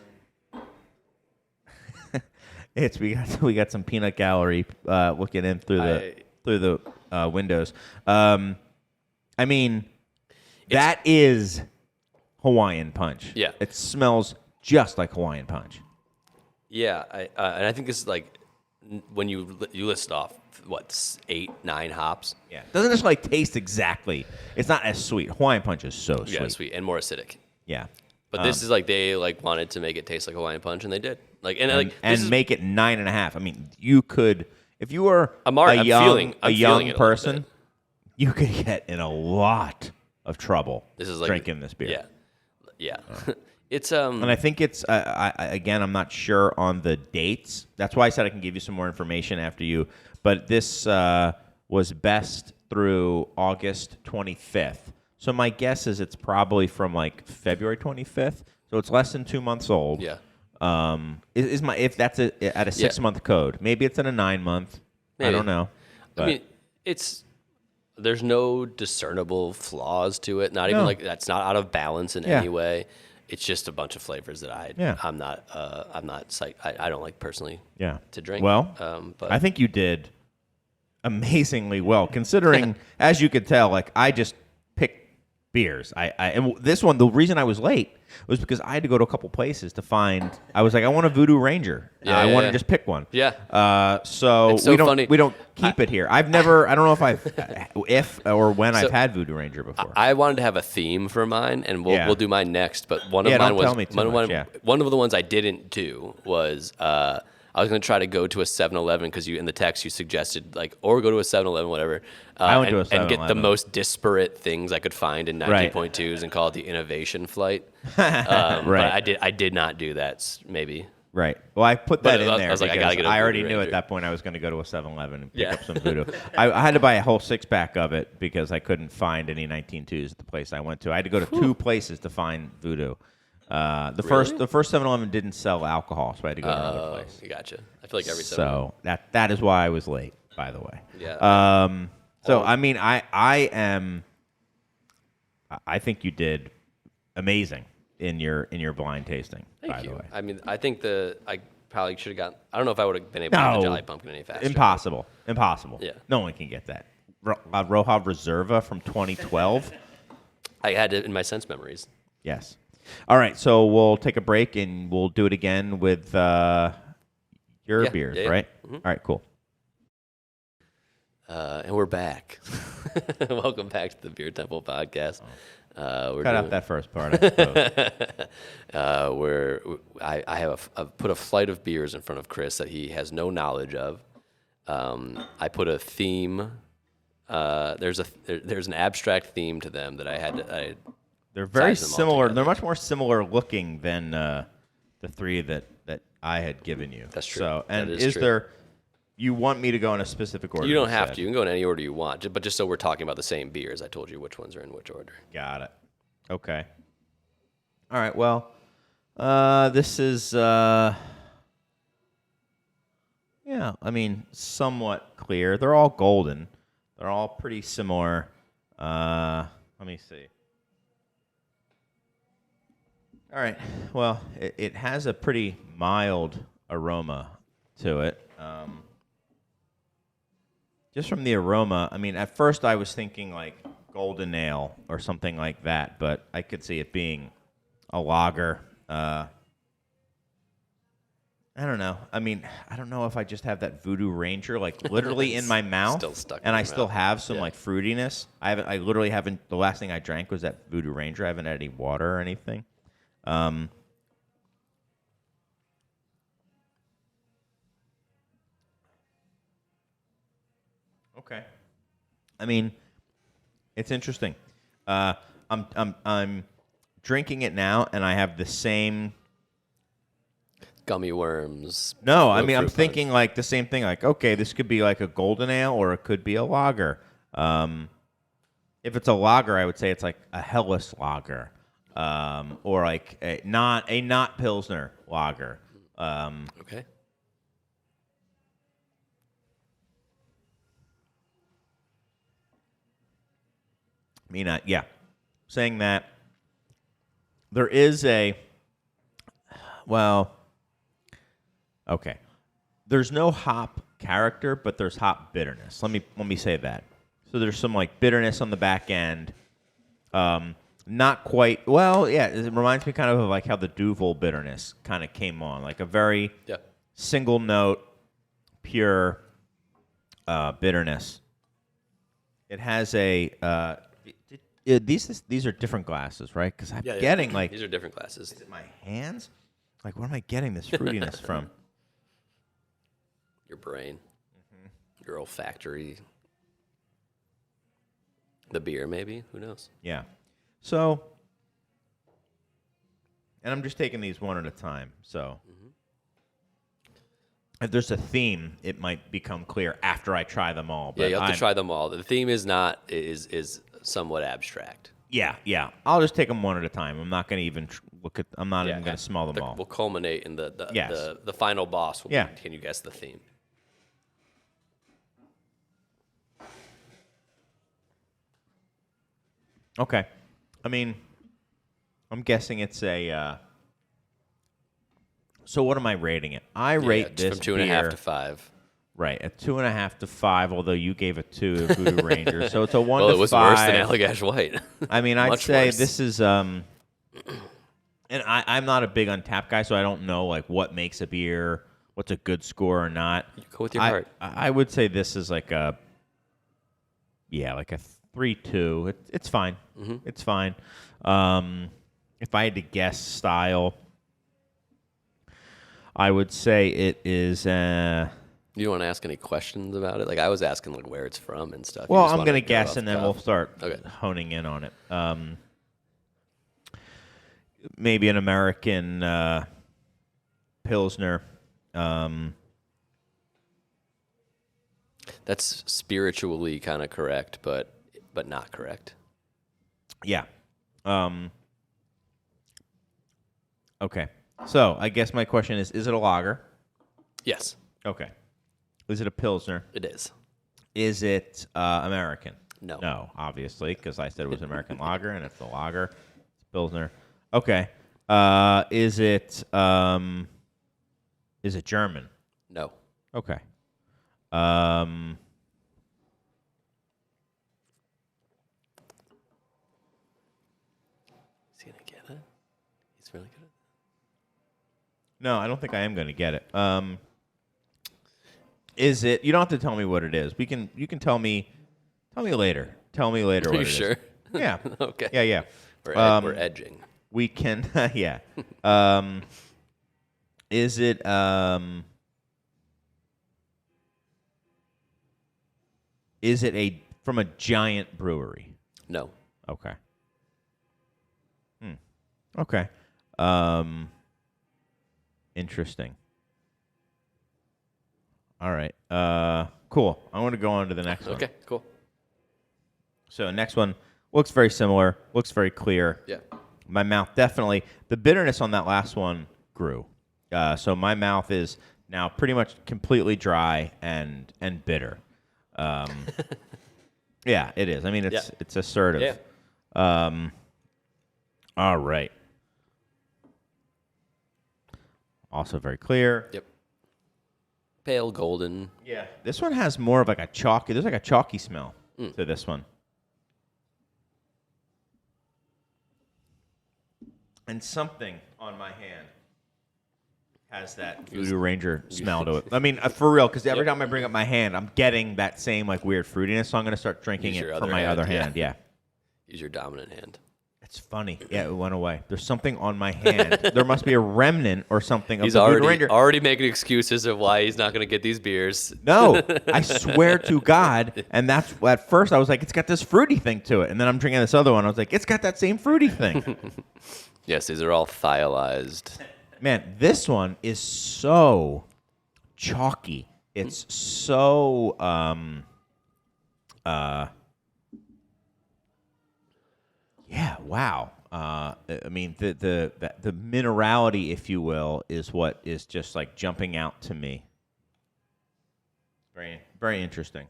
we got some peanut gallery looking in through the windows. I mean, that is Hawaiian Punch. Yeah. It smells just like Hawaiian Punch. Yeah, and I think this is like when you list off what 8, 9 hops. Yeah, doesn't just like taste exactly. It's not as sweet. Hawaiian Punch is so sweet. Yeah, sweet and more acidic. Yeah, But this is like they like wanted to make it taste like Hawaiian Punch, and they did. Like and like and this is, make it 9.5. I mean, you could if you were I'm a feeling it a young little person, bit. you could get in a lot of trouble. This is like drinking this beer. Yeah. It's And I think it's again, I'm not sure on the dates. That's why I said I can give you some more information after you. But this was best through August 25th. So my guess is it's probably from like February 25th. So it's less than 2 months old. Yeah. Is my if that's at a 6-month code? Maybe it's at a 9-month. I Maybe. don't know. I mean, there's no discernible flaws to it. Not even No. like that's not out of balance in Yeah. any way. It's just a bunch of flavors that I'm not I don't like personally Yeah. to drink. Well, but I think you did amazingly well, considering, as you could tell, like I just picked beers. And this one, the reason I was late was because I had to go to a couple places to find. I was like, I want a Voodoo Ranger. I want to just pick one. Yeah. So, It's so we don't funny. we don't keep it here. I've never. I don't know if I've had Voodoo Ranger before. I wanted to have a theme for mine, and we'll do mine next. But one of Yeah, mine don't was tell me too much, one of the ones I didn't do was I was going to try to go to a 7-Eleven because you in the text you suggested like or go to a 7-Eleven whatever. I went to a and get the 7-Eleven. most disparate things I could find in Right. 19.2s and call it the innovation flight. But I did not do that. Maybe. Right. Well, I put that But in I there was like, I because gotta get a I already Voodoo knew at Ranger. that point I was going to go to a 7-Eleven and pick Yeah. up some Voodoo. I had to buy a whole 6-pack of it because I couldn't find any 19.2s at the place I went to. I had to go to 2 places to find Voodoo. The first 7-Eleven didn't sell alcohol, so I had to go to another place. Gotcha. I feel like every So that is why I was late, by the way. Yeah. So I mean, I think you did amazing in your blind tasting. Thank by you. the way, I mean, I think I probably should have gotten. I don't know if I would have been able to get No. the Jolly Pumpkin any faster. impossible. Yeah. No one can get that. Roja Reserva from 2012. I had it in my sense memories. Yes. All right, so we'll take a break and we'll do it again with your Yeah, beers, yeah, yeah. right? Mhm. All right, cool. And we're back. Welcome back to the Beer Temple podcast. We're Cut out doing- that first part. I suppose. I've put a flight of beers in front of Chris that he has no knowledge of. I put a theme. There's an abstract theme to them that I had to. They're very size them all similar. together. They're much more similar looking than the 3 that I had given you. That's true. So, and That is is true. there? You want me to go in a specific order? You don't have said? to. You can go in any order you want, but just so we're talking about the same beers, I told you which ones are in which order. Got it. Okay. All right. Well, this is yeah. I mean, somewhat clear. They're all golden. They're all pretty similar. Let me see. All right. Well, it has a pretty mild aroma to it. Just from the aroma, I mean, at first I was thinking like golden ale or something like that, but I could see it being a lager. I don't know. I mean, I don't know if I just have that Voodoo Ranger like literally in my mouth, Still stuck in and I your still mouth. have some Yeah. like fruitiness. I literally haven't. The last thing I drank was that Voodoo Ranger. I haven't had any water or anything. Okay. I mean, it's interesting. I'm drinking it now, and I have the same. Gummy worms. No, I fruit mean I'm punch. thinking like the same thing. Like, okay, this could be like a golden ale, or it could be a lager. If it's a lager, I would say it's like a Helles lager, or like a not Pilsner lager. Okay. I mean, yeah. saying that there is okay. There's no hop character, but there's hop bitterness. Let me say that. So there's some like bitterness on the back end. Not quite. Well, yeah, it reminds me kind of like how the Duvel bitterness kind of came on, like a very single note, pure bitterness. It has a. These are different glasses, right? Because I'm getting like these are different glasses. Is it my hands? Like, where am I getting this fruitiness from? Your brain, your olfactory. The beer, maybe. Who knows? Yeah. So, and I'm just taking these one at a time. So, if there's a theme, it might become clear after I try them all. But yeah, you have to try them all. The theme is somewhat abstract. Yeah. I'll just take them one at a time. I'm not going to even look at. I'm not even going to smell them all. We'll culminate in the Yes. the final boss. Will be, can you guess the theme? Okay. I mean, I'm guessing it's a. So what am I rating it? I rate this from 2.5 to 5. Right, at 2.5 to 5. Although you gave it 2 to Voodoo Ranger, so it's a 1 well, to 5. Well, it was worse than Allagash White. I mean, I'd say worse. This is and I'm not a big Untapped guy, so I don't know like what makes a beer, what's a good score or not. You go with your heart. I would say this is like a 3.2. It's fine. It's fine. If I had to guess style, I would say it is. You don't want to ask any questions about it? Like I was asking like where it's from and stuff. Well, I'm going to guess, and then we'll start Okay. honing in on it. Maybe an American Pilsner. That's spiritually kind of correct, but not correct. Yeah. Okay. So I guess my question is it a lager? Yes, Okay. Is it a Pilsner? it is. Is it American? No. No, obviously, because I said it was an American lager, and it's a lager. It's Pilsner. Okay. Is it German? No. Okay. Is he gonna get it? He's really good. No, I don't think I am going to get it. Is it? You don't have to tell me what it is. You can tell me. Tell me later. Tell me later. Are what you it is. sure? Yeah. Okay. Yeah. We're edging. We can. Yeah. Is it? Is it from a giant brewery? No. Okay. Okay. Interesting. All right. Cool. I want to go on to the next one. Okay. Cool. So next one looks very similar. Looks very clear. Yeah. My mouth definitely. The bitterness on that last one grew. So my mouth is now pretty much completely dry and bitter. Yeah, it is. I mean, it's assertive. Yeah. All right. Also very clear. Yep. Pale golden. Yeah. This one has more of like a chalky. There's like a chalky smell to this one. And something on my hand has that Voodoo Ranger smell to it. I mean, for real, because every time I bring up my hand, I'm getting that same like weird fruitiness. So I'm going to start drinking Use it your from other my hand, other hand. Yeah. Use your dominant hand. It's funny. Yeah, it went away. There's something on my hand. There must be a remnant or something of He's the Voodoo Ranger. already making excuses of why he's not going to get these beers. No, I swear to God. And that's at first I was like, it's got this fruity thing to it. And then I'm drinking this other one. I was like, it's got that same fruity thing. Yes, these are all thiolized. Man, this one is so chalky. It's so yeah, wow. I mean, the minerality, if you will, is what is just like jumping out to me. Very, very interesting.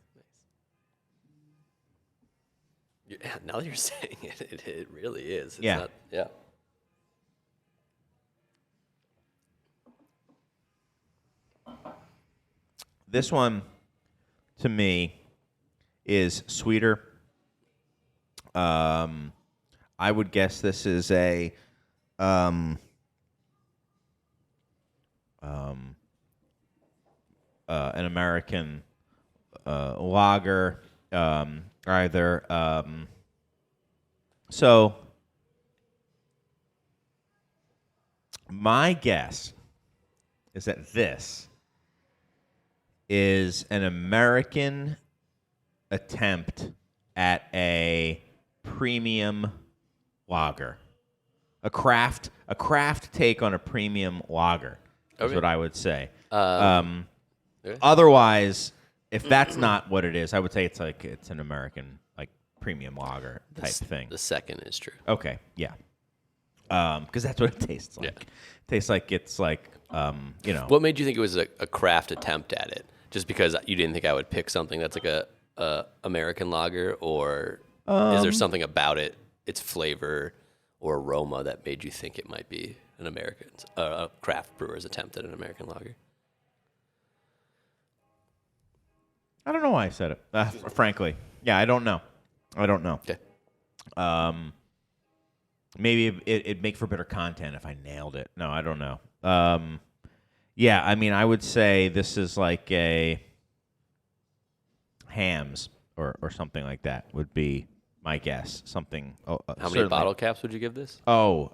Yeah, now that you're saying it, it really is. It's Yeah. Not, yeah. This one, to me, is sweeter. I would guess this is um, an American lager, either. So, my guess is that this is an American attempt at a premium lager, a craft take on a premium lager. Is Okay. what I would say. Okay. Otherwise, if that's not what it is, I would say it's an American like premium lager type thing. The second is true. Okay, yeah. Because that's what it tastes like. Yeah. It tastes like it's like What made you think it was a craft attempt at it? Just because you didn't think I would pick something that's like a American lager, or is there something about it, its flavor or aroma, that made you think it might be an American, a craft brewer's attempt at an American lager? I don't know why I said it. Frankly, yeah, I don't know. Okay. Maybe it'd make for better content if I nailed it. No, I don't know. Yeah, I mean, I would say this is like a Hams or something like that would be my guess. Something. How many certainly. bottle caps would you give this? Oh,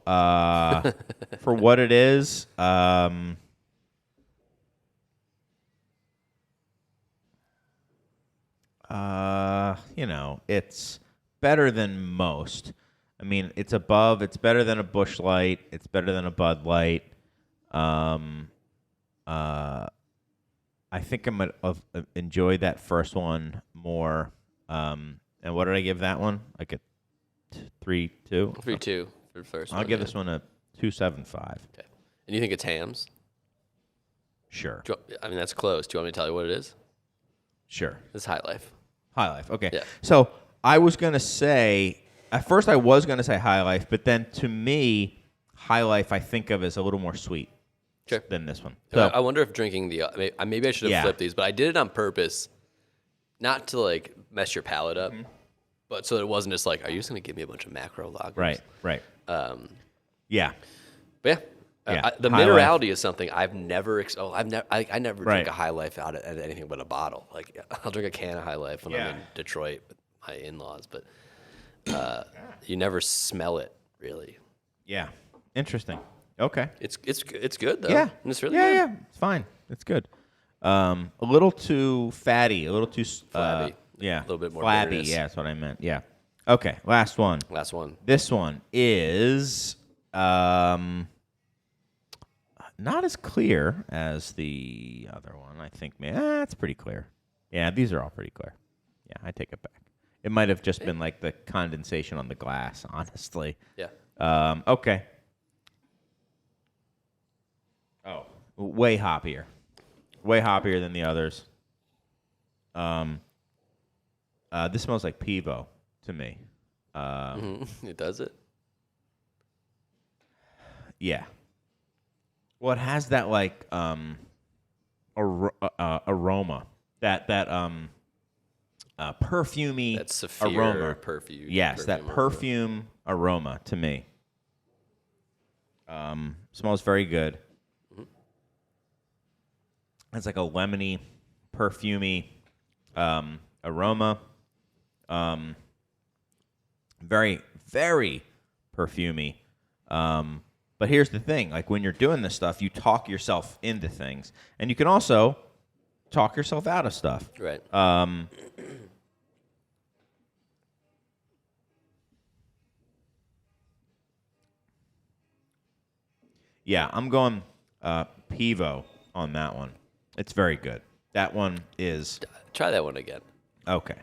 for what it is, it's better than most. I mean, it's better than a Busch Light. It's better than a Bud Light. I think I'm gonna enjoy that first one more. And what did I give that one? Like a 3.2. 3-2 for the first one. I'll give yeah. this one a 2.75. Okay. And you think it's Hams? Sure. I mean, that's close. Do you want me to tell you what it is? Sure. It's High Life. High Life. Okay. Yeah. So I was gonna say at first I was gonna say High Life, but then to me, High Life I think of as a little more sweet Sure. than this one. So, So I wonder if drinking maybe I should have Yeah. flipped these, but I did it on purpose, not to like mess your palate up, but so it wasn't just like, are you just gonna give me a bunch of macro lagers? right. Um, Yeah. but yeah. Yeah, The High minerality is something I've never. I never Right. drink a High Life out at anything but a bottle. Like I'll drink a can of High Life when Yeah. I'm in Detroit with my in-laws, but you never smell it really. Yeah. Interesting. Okay. It's good though. Yeah. And it's really yeah, good. yeah. It's fine. It's good. A little too fatty. A little too Flabby. yeah. A little bit more flabby. bitterness. Yeah, that's what I meant. Yeah. Okay. Last one. Last one. This one is not as clear as the other one. I think it's pretty clear. Yeah, these are all pretty clear. Yeah, I take it back. It might have just been like the condensation on the glass, honestly. Yeah. Okay. Oh, way hoppier. Way hoppier than the others. This smells like Pivo to me. It does it. Yeah. Well, it has that like aroma, that perfumey That Saphir aroma. perfume. Yes, that aroma. perfume aroma to me. Smells very good. It's like a lemony, perfumey aroma. Very, very perfumey. But here's the thing: like when you're doing this stuff, you talk yourself into things, and you can also talk yourself out of stuff. Right. Yeah, I'm going Pivo on that one. It's very good. That one is Try that one again. okay.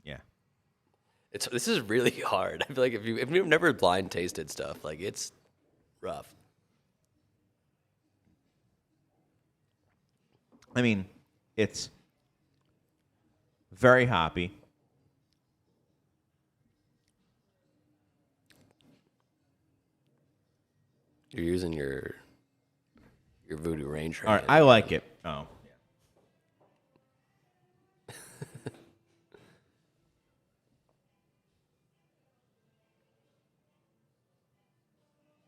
Yeah. This is really hard. I feel like if you've never blind tasted stuff, like it's rough. I mean, it's Very hoppy. You're using your Voodoo Ranger. All right, I like it. Oh.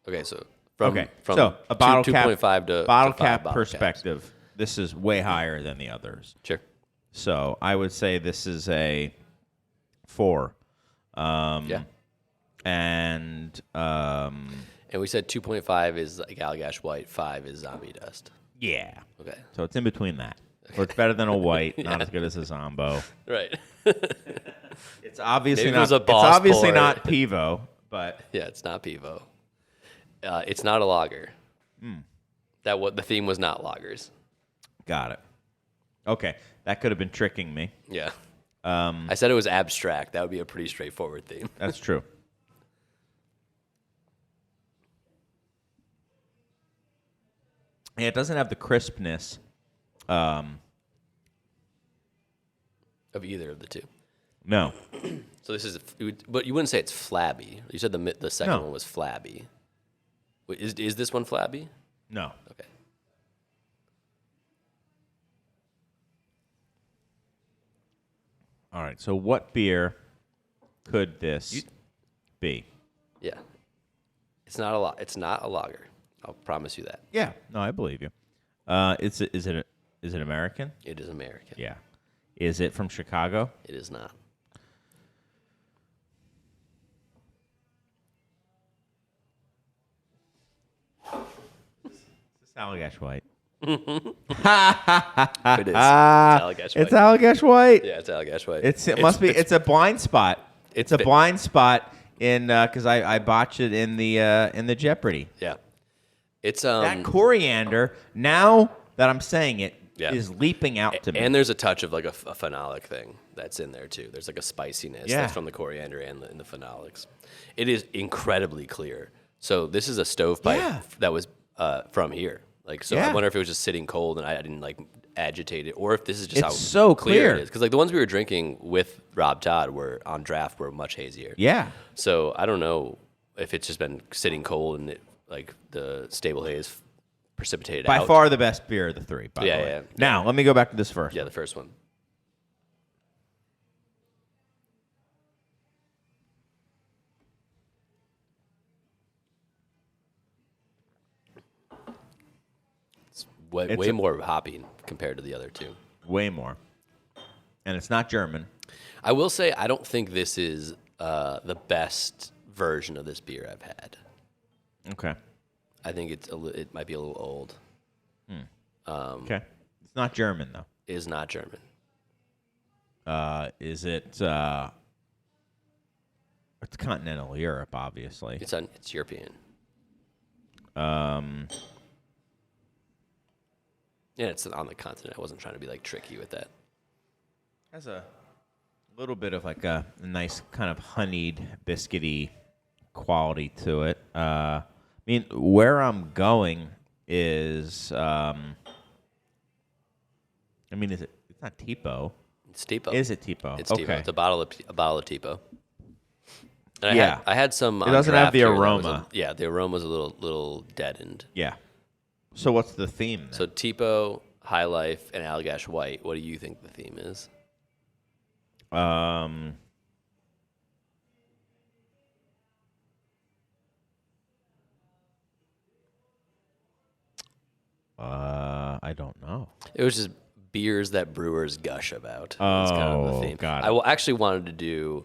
Okay, so from so a bottle cap, 2.5 to bottle to 5 cap bottle perspective, this is way higher than the others. Caps. Sure. So I would say this is a 4. Yeah. And And we said 2.5 is like Allagash White, 5 is Zombie Dust. yeah. Okay. So it's in between that. So it's better than a white, not as good as a Zombo. Right. It's obviously Maybe it not. was a It's boss obviously pour. not Pivo, but Yeah, it's not Pivo. It's not a lager. The theme was not lagers. got it. Okay, that could have been tricking me. Yeah. I said it was abstract. That would be a pretty straightforward theme. That's true. Yeah, it doesn't have the crispness. Of either of the two. No. So this is, but you wouldn't say it's flabby. You said the second No. one was flabby. Wait, is this one flabby? No. Okay. All right. So what beer could this be? Yeah. It's not a lot. It's not a lager. I'll promise you that. Yeah. No, I believe you. Is it American? It is American. Yeah. Is it from Chicago? It is not. It's Allagash White. It is. It's Ah, Allagash White. it's Allagash White. Yeah, it's Allagash White. It must be. It's a blind spot. It's a fi- blind spot in because I botched it in the Jeopardy. Yeah. It's That coriander. Now that I'm saying it, is Yeah. leaping out to me. and there's a touch of like a phenolic thing that's in there too. There's like a spiciness Yeah. that's from the coriander and the phenolics. It is incredibly clear. So this is a stovepipe Yeah. that was from here. Like, so Yeah. I wonder if it was just sitting cold and I didn't like agitate it, or if this is just how It's so clear. it is. Because like the ones we were drinking with Rob Todd were on draft were much hazier. yeah. So I don't know if it's just been sitting cold and it, like the stable haze precipitated By out. far the best beer of the three. By Yeah, the way. yeah. Now let me go back to this first. Yeah, the first one. It's way, It's way a- more hoppy compared to the other two. Way more. And it's not German. I will say I don't think this is the best version of this beer I've had. Okay. I think it might be a little old. Okay. It's not German though. It is not German. Is it? It's continental Europe, obviously. It's European. Um, Yeah, it's on the continent. I wasn't trying to be like tricky with that. has a little bit of like a nice kind of honeyed, biscuity quality to it. I mean, where I'm going is, I mean, is it? It's not Tipo. It's Tipo. Is it Tipo? It's okay. Tipo. It's a bottle of Tipo. And Yeah. I had some. It on doesn't have draft the here that was aroma. yeah, the aroma's a little deadened. Yeah. So what's the theme? Then? So Tipo, High Life, and Allagash White. What do you think the theme is? I don't know. It was just beers that brewers gush about. That's kind of the Oh, theme. got it. I actually wanted to do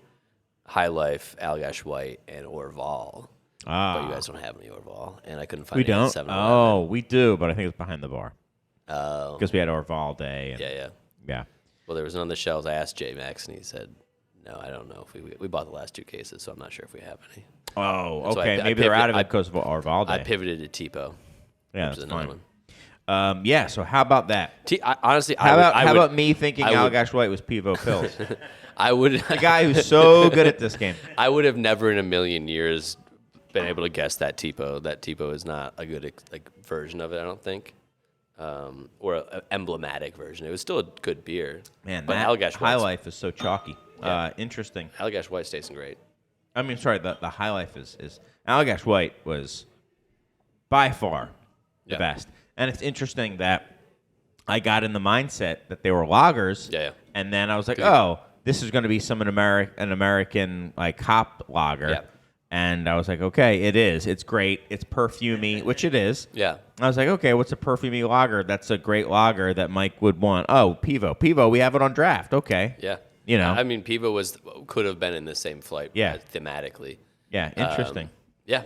High Life, Allagash White, and Orval. But you guys don't have any Orval, and I couldn't find We any at don't. 7-Eleven. Oh, we do, but I think it's behind the bar Oh, because we had Orval Day. And, yeah. yeah. Well, there was none on the shelves. I asked J Max, and he said, "No, I don't know if we bought the last 2 cases, so I'm not sure if we have any." Oh, That's why okay. I Maybe they're out of it pivoted- because of Orval I Day. pivoted to Tipo, Yeah, which is that's another fine. one. Yeah. So how about that? Honestly, How I would, about me thinking I would- Allagash White was Pivo Pills? I would. The guy who's so good at this game. I would have never in a million years been able to guess that Tipo. That Tipo is not a good like version of it. I don't think. or an emblematic version. It was still a good beer. Man, but that Allagash High White's- Life is so chalky. Yeah. Interesting. Allagash White's tasting great. I mean, sorry, the High Life is Allagash White was by far the Yeah. best. And it's interesting that I got in the mindset that they were lagers. Yeah. And then I was like, Dude. oh, this is going to be an American like hop lager. Yeah. And I was like, okay, it is. It's great. It's perfumey, which it is. Yeah. I was like, okay, what's a perfumey lager? That's a great lager that Mike would want. Oh, Pivo. Pivo, we have it on draft. Okay. Yeah. You know. I mean, Pivo could have been in the same flight. Yeah. Thematically. Yeah, interesting. Yeah.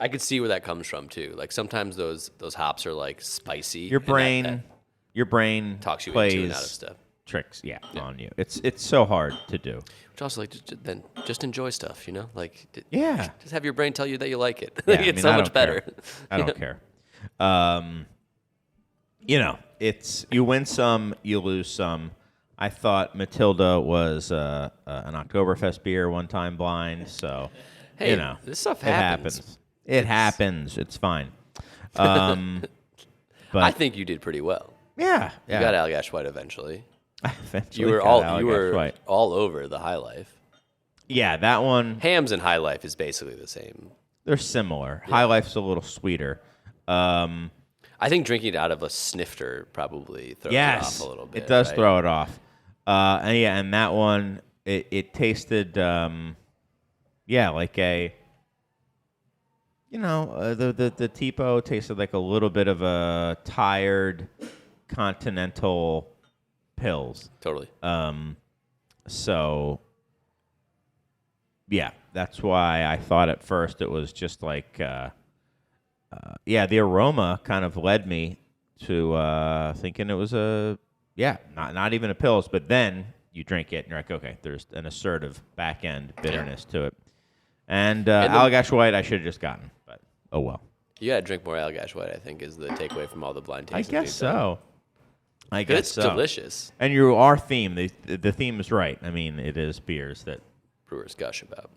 I could see where that comes from too. Like sometimes those hops are like spicy. Your and that brain talks you plays into and out of stuff. tricks, on you. It's so hard to do. Which also like then just enjoy stuff, you know? Like Yeah. just have your brain tell you that you like it. Yeah, Like, I it's mean, so I much don't better. care. I don't care. It's you win some, you lose some. I thought Matilda was an Oktoberfest beer one time blind, so Hey, you know this stuff it happens. happens. It happens. It's fine. But I think you did pretty well. yeah, You got Allagash White eventually. Eventually You were got Allagash you were White. all over the High Life. Yeah, that one. Hams and High Life is basically the same. They're similar. High Life's a little sweeter. I think drinking it out of a snifter probably throws it off a little bit. It does right? throw it off. And that one, it tasted, like a, the Tipo tasted like a little bit of a tired continental pills. Totally. So, yeah, that's why I thought at first it was just like, the aroma kind of led me to thinking it was not even a pills, but then you drink it and you're like, okay, there's an assertive back end bitterness to it. And Allagash White I should have just gotten, but oh well. You gotta drink more Allagash White, I think, is the takeaway from all the blind I tastings. guess so. I guess It's so. delicious. And our theme, the theme is right. I mean, it is beers that Brewers gush about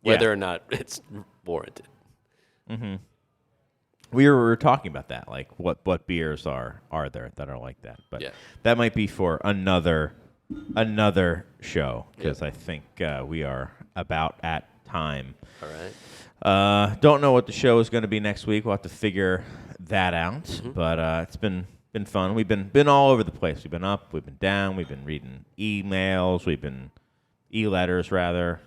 Yeah. whether or not it's warranted. we were talking about that, like what beers are there that are like that. But Yeah. that might be for another show because I think we are about at time. All right. Don't know what the show is going to be next week. We'll have to figure that out. But it's been fun. We've been all over the place. We've been up, we've been down, we've been reading emails, we've been e-letters rather,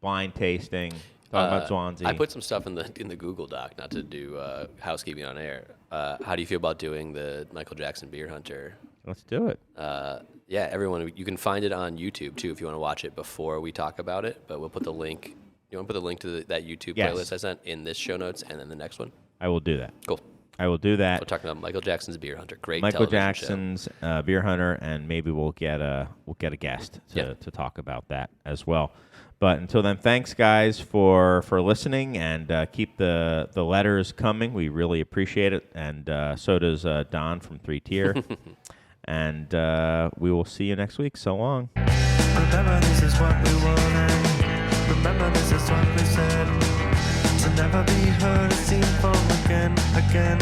blind tasting, talking about Swansea. I put some stuff in the Google Doc, not to do housekeeping on air. How do you feel about doing the Michael Jackson Beer Hunter? Let's do it. Yeah, everyone, you can find it on YouTube too if you want to watch it before we talk about it. But we'll put the link. You want to put the link to that YouTube Yes. playlist I sent in this show notes and then the next one? I will do that. Cool. I will do that. We're talking about Michael Jackson's Beer Hunter. Great Michael television show. Jackson's Beer Hunter, and maybe we'll get a guest to talk about that as well. But until then, thanks guys for listening, and keep the letters coming. We really appreciate it, and so does Don from 3 Tier. And we will see you next week. So long. Remember this is what we wanted. Remember this is what we said. To never be heard or seen from again, again,